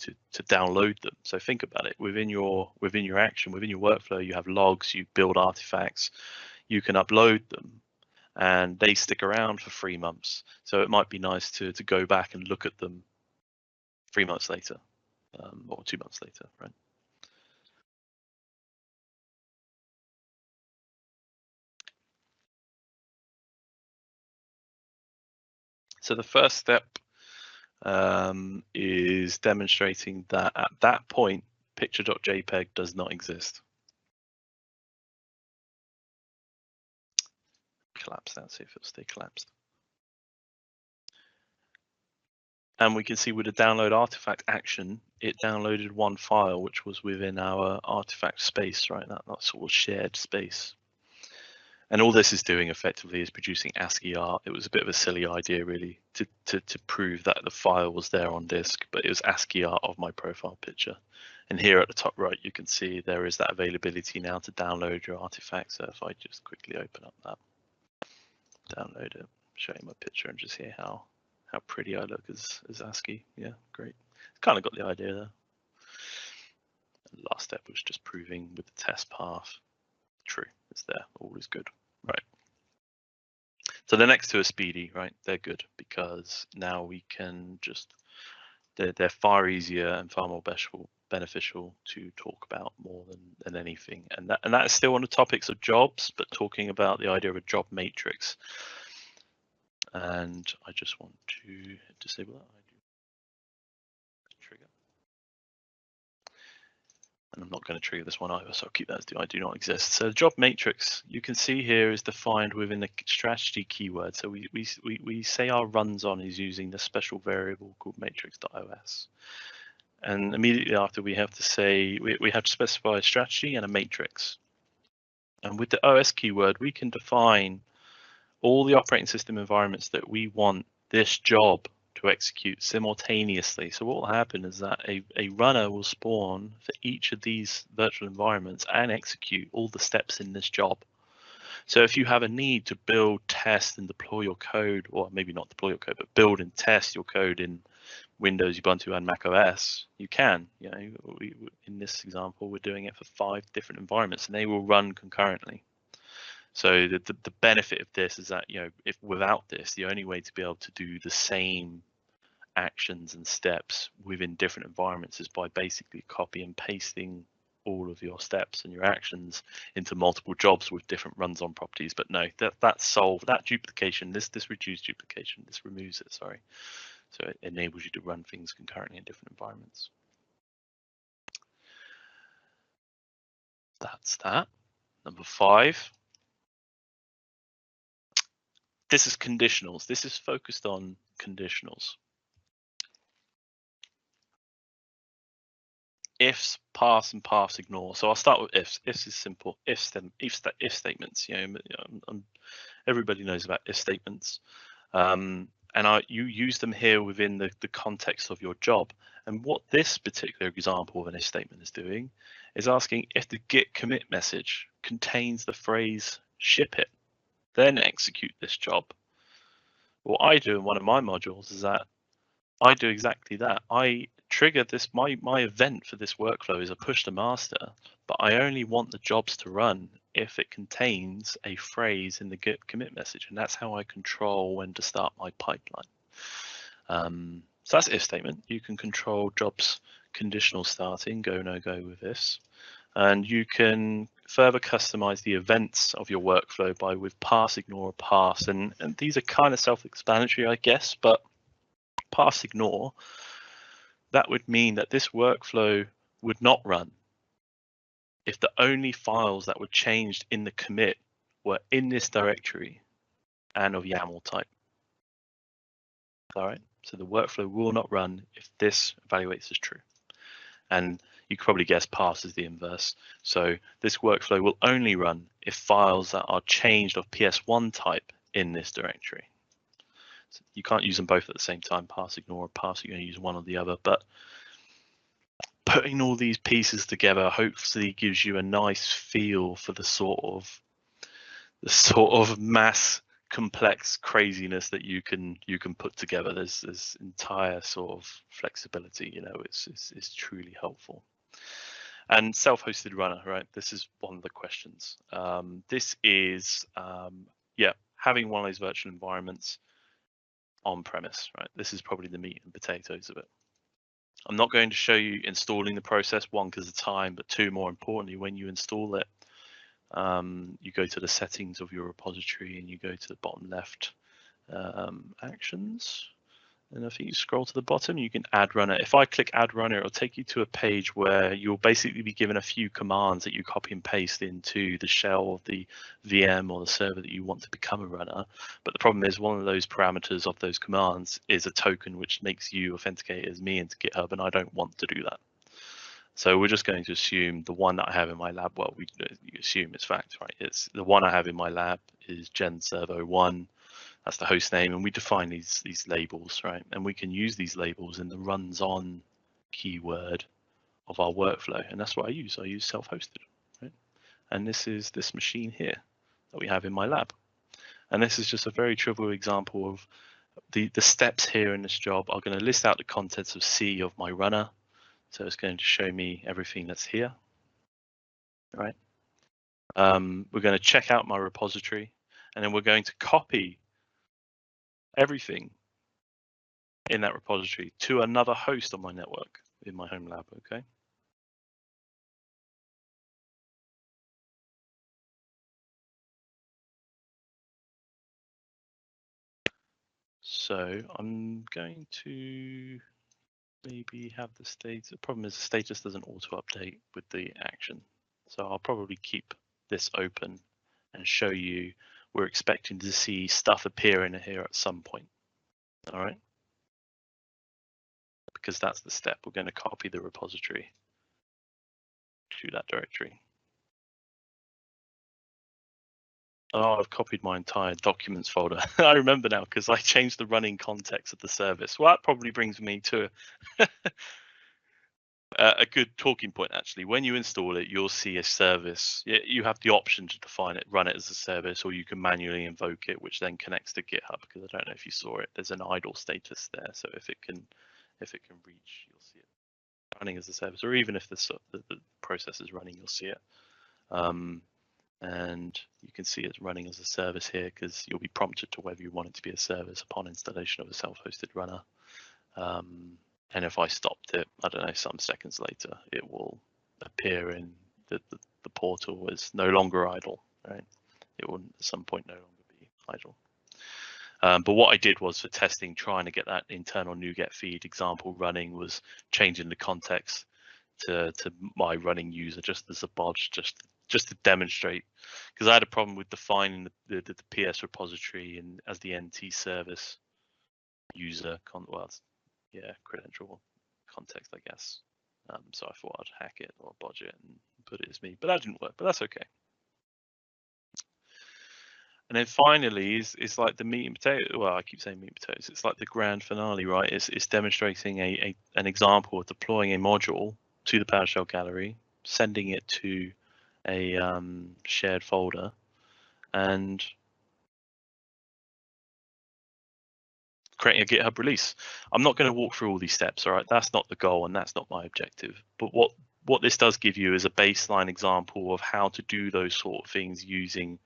download them. So think about it, within your action, within your workflow, you have logs, you build artifacts, you can upload them, and they stick around for 3 months. So it might be nice to go back and look at them 3 months later, or 2 months later, right? So the first step is demonstrating that at that point, picture.jpg does not exist. Collapse that, see if it'll stay collapsed. And we can see with the download artifact action, it downloaded one file, which was within our artifact space, right? That sort of shared space. And all this is doing effectively is producing ASCII art. It was a bit of a silly idea, really, to prove that the file was there on disk, but it was ASCII art of my profile picture. And here at the top right, you can see there is that availability now to download your artifact. So if I just quickly open up that, download it, show you my picture, and just hear how pretty I look as ASCII. Yeah, great. Kind of got the idea there. And the last step was just proving with the test path. True, it's there, all is good, right? So the next 2 are speedy, right? They're good because now we can just, they're far easier and far more beneficial to talk about more than anything. And that is still on the topics of jobs, but talking about the idea of a job matrix. And I just want to disable that. Trigger. And I'm not going to trigger this one either, so I'll keep that as I do not exist. So the job matrix, you can see here, is defined within the strategy keyword. So we say our runs on is using the special variable called matrix.os. And immediately after, we have to say, we have to specify a strategy and a matrix. And with the OS keyword, we can define all the operating system environments that we want this job to execute simultaneously. So what will happen is that a runner will spawn for each of these virtual environments and execute all the steps in this job. So if you have a need to build, test, and deploy your code, or maybe not deploy your code, but build and test your code in Windows, Ubuntu, and Mac OS, you can. In this example, we're doing it for 5 different environments, and they will run concurrently. So the benefit of this is that, if without this, the only way to be able to do the same actions and steps within different environments is by basically copy and pasting all of your steps and your actions into multiple jobs with different runs on properties. But no, that's solved. That duplication, this reduced duplication, this removes it, sorry. So it enables you to run things concurrently in different environments. That's that. Number 5. This is conditionals. This is focused on conditionals. ifs, pass, and pass ignore. So I'll start with ifs. Ifs is simple. If statements. Everybody knows about if statements, and you use them here within the context of your job. And what this particular example of an if statement is doing is asking if the git commit message contains the phrase ship it, then execute this job. What I do in one of my modules is that I do exactly that. I trigger this, my event for this workflow is a push to master, but I only want the jobs to run if it contains a phrase in the git commit message. And that's how I control when to start my pipeline. So that's if statement. You can control jobs conditional starting, go, no go with this. And you can further customize the events of your workflow by with pass, ignore, pass. And these are kind of self-explanatory, I guess, but pass, ignore, that would mean that this workflow would not run if the only files that were changed in the commit were in this directory and of YAML type. All right, so the workflow will not run if this evaluates as true. And you can probably guess pass is the inverse. So this workflow will only run if files that are changed of PS1 type in this directory. So you can't use them both at the same time, pass, ignore, pass, you're going to use one or the other. But putting all these pieces together hopefully gives you a nice feel for the sort of mass complex craziness that you can put together. There's entire sort of flexibility, it's truly helpful. And self-hosted runner, right? This is one of the questions. This is having one of those virtual environments on premise, right? This is probably the meat and potatoes of it. I'm not going to show you installing the process, one, because of time, but two, more importantly, when you install it, you go to the settings of your repository and you go to the bottom left, actions. And if you scroll to the bottom, you can add runner. If I click add runner, it'll take you to a page where you'll basically be given a few commands that you copy and paste into the shell of the VM or the server that you want to become a runner. But the problem is one of those parameters of those commands is a token which makes you authenticate as me into GitHub, and I don't want to do that. So we're just going to assume the one that I have in my lab, well, you assume it's fact, right? It's the one I have in my lab is genservo1. That's the host name, and we define these labels, right? And we can use these labels in the runs on keyword of our workflow, and that's what I use. I use self-hosted, right? And this is this machine here that we have in my lab. And this is just a very trivial example of the steps here in this job are going to list out the contents of C of my runner. So it's going to show me everything that's here, right? We're going to check out my repository, and then we're going to copy everything in that repository to another host on my network in my home lab, okay? So I'm going to maybe have the status. The problem is the status doesn't auto update with the action. So I'll probably keep this open and show you we're expecting to see stuff appear in here at some point, all right? Because that's the step. We're going to copy the repository to that directory. Oh, I've copied my entire documents folder. I remember now because I changed the running context of the service. Well, that probably brings me to a good talking point, actually. When you install it, you'll see a service. You have the option to define it, run it as a service, or you can manually invoke it, which then connects to GitHub. Because I don't know if you saw it, there's an idle status there. So if it can reach, you'll see it running as a service, or even if the process is running, you'll see it. And you can see it's running as a service here because you'll be prompted to whether you want it to be a service upon installation of a self-hosted runner. And if I stopped it, I don't know, some seconds later, it will appear in the portal as no longer idle, right? It will at some point no longer be idle. But what I did was for testing, trying to get that internal NuGet feed example running, was changing the context to my running user just as a bodge, just to demonstrate, because I had a problem with defining the PS repository and as the NT service user credential context, I guess. So I thought I'd hack it or bodge it and put it as me, but that didn't work, but that's okay. And then finally is like the meat and potato. Well, I keep saying meat and potatoes. It's like the grand finale, right? It's demonstrating an example of deploying a module to the PowerShell Gallery, sending it to a shared folder, and creating a GitHub release. I'm not going to walk through all these steps, all right? That's not the goal, and that's not my objective. But what this does give you is a baseline example of how to do those sort of things using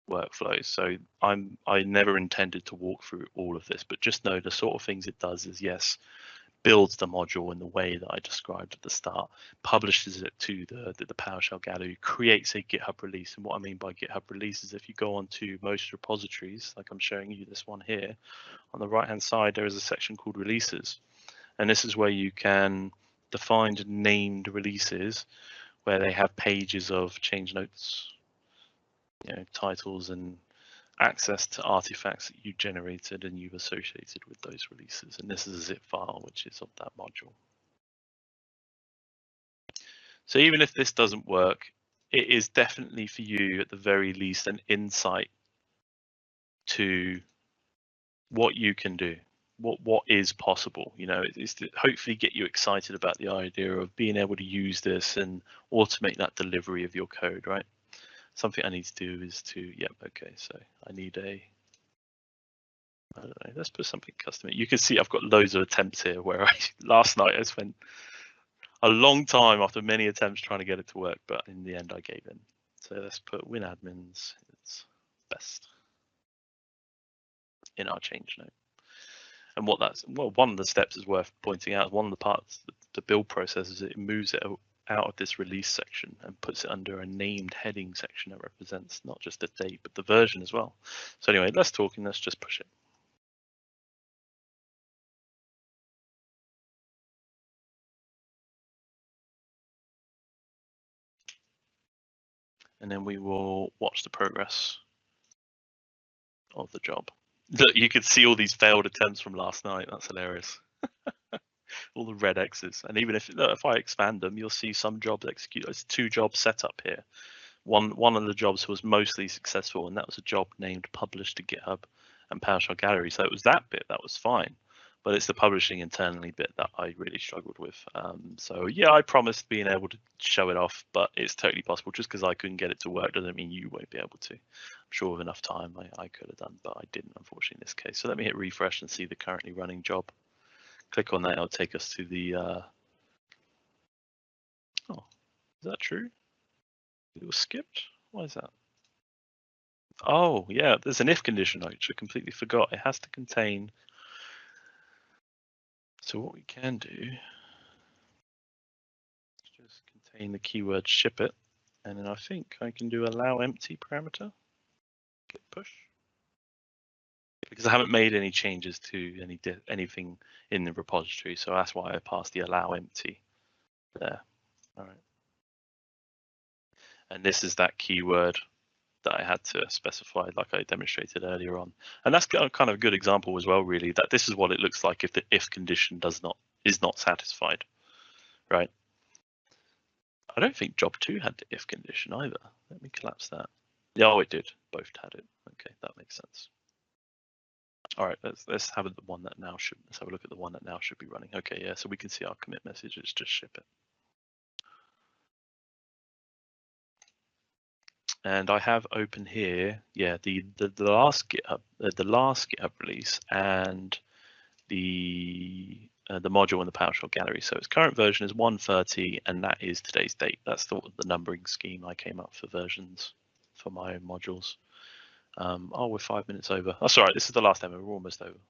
workflows. So I never intended to walk through all of this, but just know the sort of things it does is, yes, builds the module in the way that I described at the start, publishes it to the PowerShell Gallery, creates a GitHub release. And what I mean by GitHub release is if you go onto most repositories, like I'm showing you this one here, on the right hand side there is a section called releases, and this is where you can define named releases where they have pages of change notes, titles and access to artifacts that you generated and you've associated with those releases. And this is a zip file which is of that module. So even if this doesn't work, it is definitely for you at the very least an insight to what you can do, what is possible. It's to hopefully get you excited about the idea of being able to use this and automate that delivery of your code, right? Something I need to do is to, okay, so I need I don't know, let's put something custom. You can see I've got loads of attempts here where last night I spent a long time after many attempts trying to get it to work, but in the end I gave in. So let's put WinAdmins, it's best in our change note. And one of the steps is worth pointing out, one of the parts, the build process is it moves it out of this release section and puts it under a named heading section that represents not just the date, but the version as well. So anyway, less talking, let's just push it. And then we will watch the progress of the job. Look, you could see all these failed attempts from last night. That's hilarious. All the red X's. And even if I expand them, you'll see some jobs executed. It's 2 jobs set up here. One of the jobs was mostly successful, and that was a job named published to GitHub and PowerShell Gallery. So it was that bit that was fine, but it's the publishing internally bit that I really struggled with. So yeah, I promised being able to show it off, but it's totally possible. Just because I couldn't get it to work doesn't mean you won't be able to. I'm sure with enough time I could have done, but I didn't, unfortunately, in this case. So let me hit refresh and see the currently running job. Click on that, it'll take us to the oh, is that true? It was skipped. Why is that? Oh yeah, there's an if condition, which I completely forgot. It has to contain. So what we can do is just contain the keyword ship it, and then I think I can do allow empty parameter. Git push. Because I haven't made any changes to anything in the repository, so that's why I passed the allow empty there. All right. And this is that keyword that I had to specify, like I demonstrated earlier on. And that's kind of a good example as well, really, that this is what it looks like if the if condition is not satisfied, right? I don't think job 2 had the if condition either. Let me collapse that. Yeah, oh, it did. Both had it. Okay, that makes sense. All right, let's have the one that now should. Let's have a look at the one that now should be running. Okay, yeah, so we can see our commit message. It's just ship it. And I have open here, yeah, the last GitHub release and the module in the PowerShell Gallery. So its current version is 1.30, and that is today's date. That's the numbering scheme I came up for versions for my own modules. Oh, we're 5 minutes over. Oh, sorry, this is the last demo. We're almost over.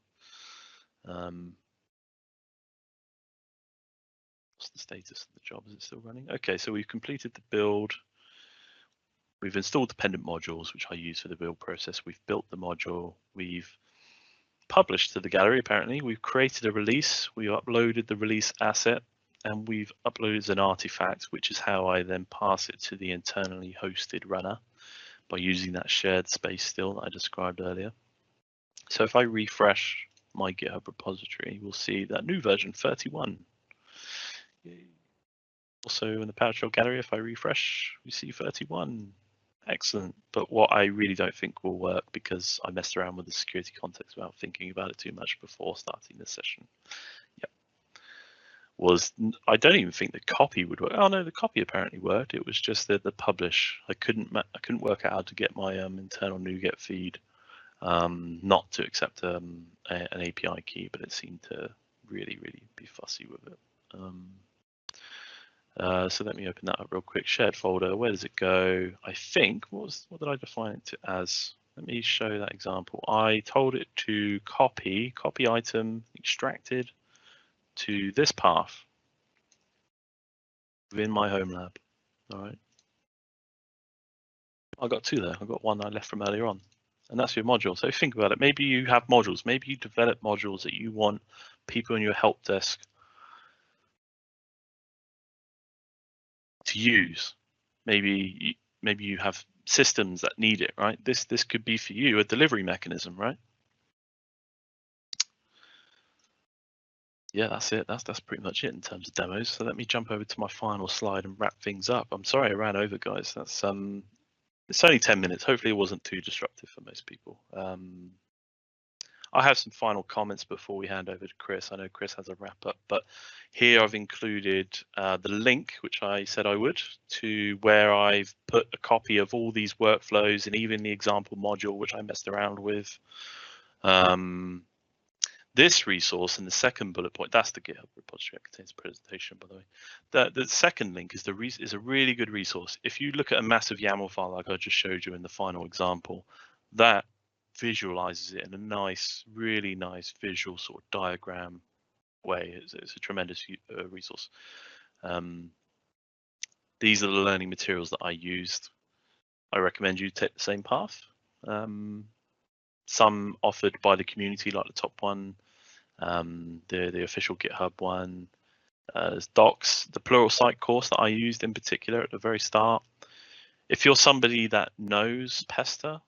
What's the status of the job? Is it still running? Okay, so we've completed the build. We've installed dependent modules, which I use for the build process. We've built the module. We've published to the gallery, apparently. We've created a release. We uploaded the release asset, and we've uploaded an artifact, which is how I then pass it to the internally hosted runner by using that shared space still that I described earlier. So if I refresh my GitHub repository, we'll see that new version 31. Yay. Also in the PowerShell Gallery, if I refresh, we see 31. Excellent. But what I really don't think will work, because I messed around with the security context without thinking about it too much before starting this session. Yep. Was I don't even think the copy would work. Oh no, the copy apparently worked. It was just the publish. I couldn't work out how to get my internal NuGet feed not to accept an API key, but it seemed to really be fussy with it. So let me open that up real quick. Shared folder, where does it go? I think, what did I define it to as? Let me show that example. I told it to copy item extracted to this path within my home lab. All right. I got two there. I got one I left from earlier on, and that's your module. So think about it. Maybe you have modules. Maybe you develop modules that you want people in your help desk to use. Maybe you have systems that need it, right? This could be for you a delivery mechanism, right? Yeah, that's it. That's pretty much it in terms of demos. So let me jump over to my final slide and wrap things up. I'm sorry I ran over, guys. That's it's only 10 minutes. Hopefully it wasn't too disruptive for most people. I have some final comments before we hand over to Chris. I know Chris has a wrap up, but here I've included the link, which I said I would, to where I've put a copy of all these workflows and even the example module, which I messed around with. This resource in the second bullet point, that's the GitHub repository that contains the presentation, by the way. The second link is a really good resource. If you look at a massive YAML file like I just showed you in the final example, that visualizes it in a nice, really nice visual sort of diagram way. It's a tremendous resource. These are the learning materials that I used. I recommend you take the same path. Some offered by the community, like the top one, the official GitHub one. There's docs, the Pluralsight course that I used in particular at the very start. If you're somebody that knows Pester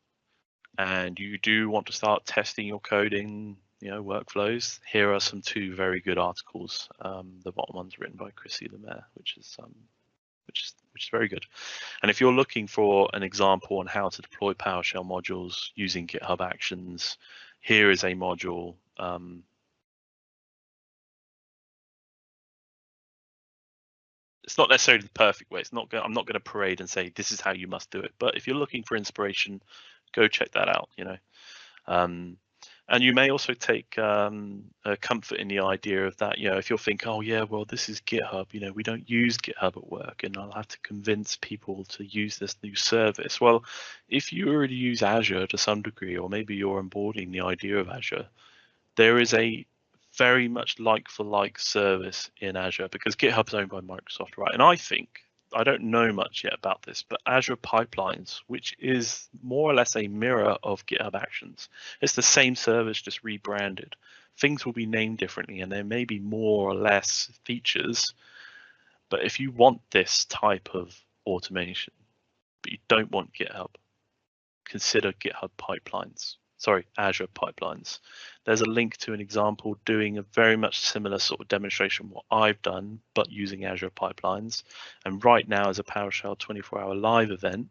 and you do want to start testing your coding, workflows, here are some two very good articles. The bottom one's written by Chrissy Lemaire, which is very good. And if you're looking for an example on how to deploy PowerShell modules using GitHub Actions, here is a module. It's not necessarily the perfect way. I'm not going to parade and say this is how you must do it. But if you're looking for inspiration, go check that out. And you may also take comfort in the idea of that. If you're thinking, oh yeah, well this is GitHub. We don't use GitHub at work, and I'll have to convince people to use this new service. Well, if you already use Azure to some degree, or maybe you're onboarding the idea of Azure, there is a very much like-for-like service in Azure, because GitHub's owned by Microsoft, right? And I don't know much yet about this, but Azure Pipelines, which is more or less a mirror of GitHub Actions, it's the same service, just rebranded. Things will be named differently, and there may be more or less features. But if you want this type of automation, but you don't want GitHub, consider GitHub Pipelines. Sorry, Azure Pipelines. There's a link to an example doing a very much similar sort of demonstration what I've done, but using Azure Pipelines. And right now is a PowerShell 24-hour live event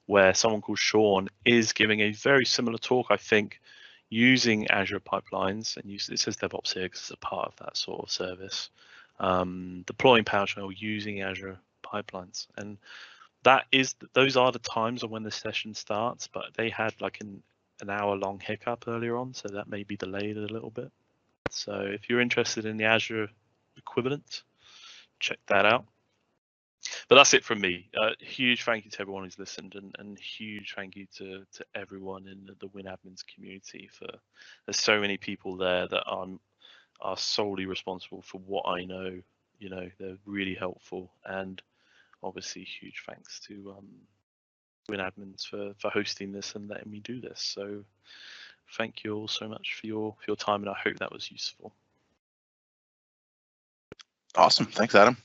where someone called Sean is giving a very similar talk, I think, using Azure Pipelines. And it says DevOps here because it's a part of that sort of service. Deploying PowerShell using Azure Pipelines. And those are the times of when the session starts, but they had like an hour-long hiccup earlier on, so that may be delayed a little bit. So if you're interested in the Azure equivalent, check that out. But that's it from me. Huge thank you to everyone who's listened, and huge thank you to everyone in the WinAdmins community. There's so many people there that are solely responsible for what I know. They're really helpful, and obviously huge thanks to WinAdmins for hosting this and letting me do this. So thank you all so much for your time, and I hope that was useful. Awesome, thanks, Adam.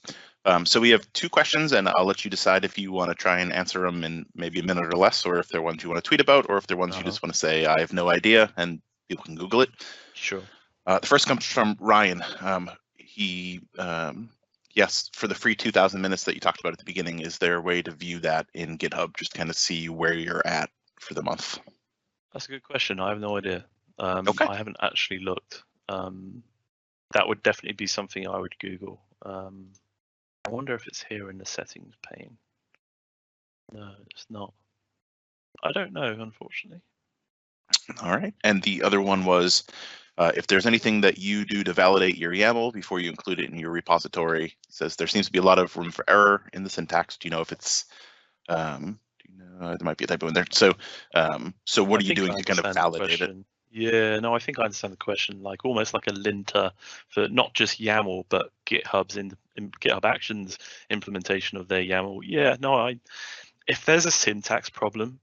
So we have two questions, and I'll let you decide if you want to try and answer them in maybe a minute or less, or if they're ones you want to tweet about, or if they're ones you just want to say, I have no idea, and people can Google it. Sure. The first comes from Ryan. He Yes, for the free 2,000 minutes that you talked about at the beginning, is there a way to view that in GitHub, just kind of see where you're at for the month? That's a good question. I have no idea. Okay. I haven't actually looked. That would definitely be something I would Google. I wonder if it's here in the settings pane. No, it's not. I don't know, unfortunately. All right. And the other one was, if there's anything that you do to validate your YAML before you include it in your repository, it says there seems to be a lot of room for error in the syntax. Do you know if it's, there might be a typo in there. So, so what are you doing to kind of validate it? Yeah, no, I think I understand the question. Like almost like a linter for not just YAML, but GitHub's in GitHub Actions implementation of their YAML. Yeah, no, if there's a syntax problem,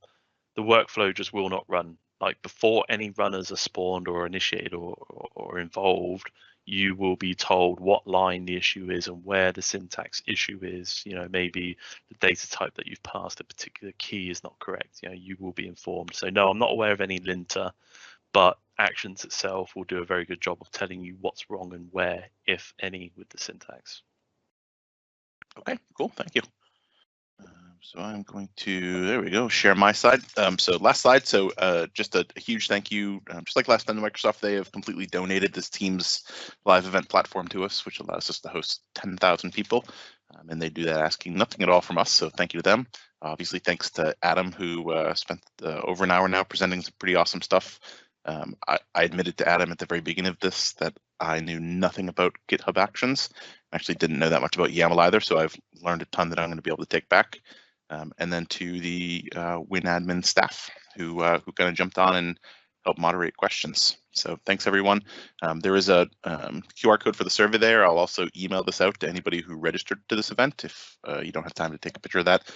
the workflow just will not run. Like before any runners are spawned or initiated or involved, you will be told what line the issue is and where the syntax issue is. You know, maybe the data type that you've passed a particular key is not correct. You know, you will be informed. So no, I'm not aware of any linter, but Actions itself will do a very good job of telling you what's wrong and where, if any, with the syntax. Okay, cool, thank you. So I'm going to, there we go, share my side. So last slide, so just a huge thank you. Just like last time to Microsoft, they have completely donated this Teams live event platform to us, which allows us to host 10,000 people. And they do that asking nothing at all from us, so thank you to them. Obviously, thanks to Adam, who spent over an hour now presenting some pretty awesome stuff. I admitted to Adam at the very beginning of this that I knew nothing about GitHub Actions. I actually didn't know that much about YAML either, so I've learned a ton that I'm going to be able to take back. And then to the WinAdmin staff who kind of jumped on and helped moderate questions. So thanks everyone. There is a QR code for the survey there. I'll also email this out to anybody who registered to this event if you don't have time to take a picture of that.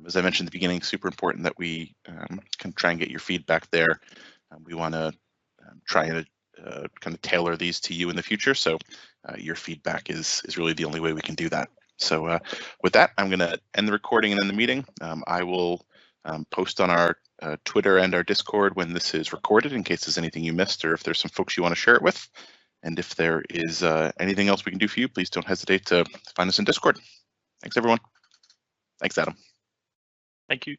As I mentioned at the beginning, super important that we can try and get your feedback there. We want to try and kind of tailor these to you in the future. So your feedback is really the only way we can do that. So with that, I'm going to end the recording and end the meeting. I will post on our Twitter and our Discord when this is recorded in case there's anything you missed or if there's some folks you want to share it with. And if there is anything else we can do for you, please don't hesitate to find us in Discord. Thanks, everyone. Thanks, Adam. Thank you.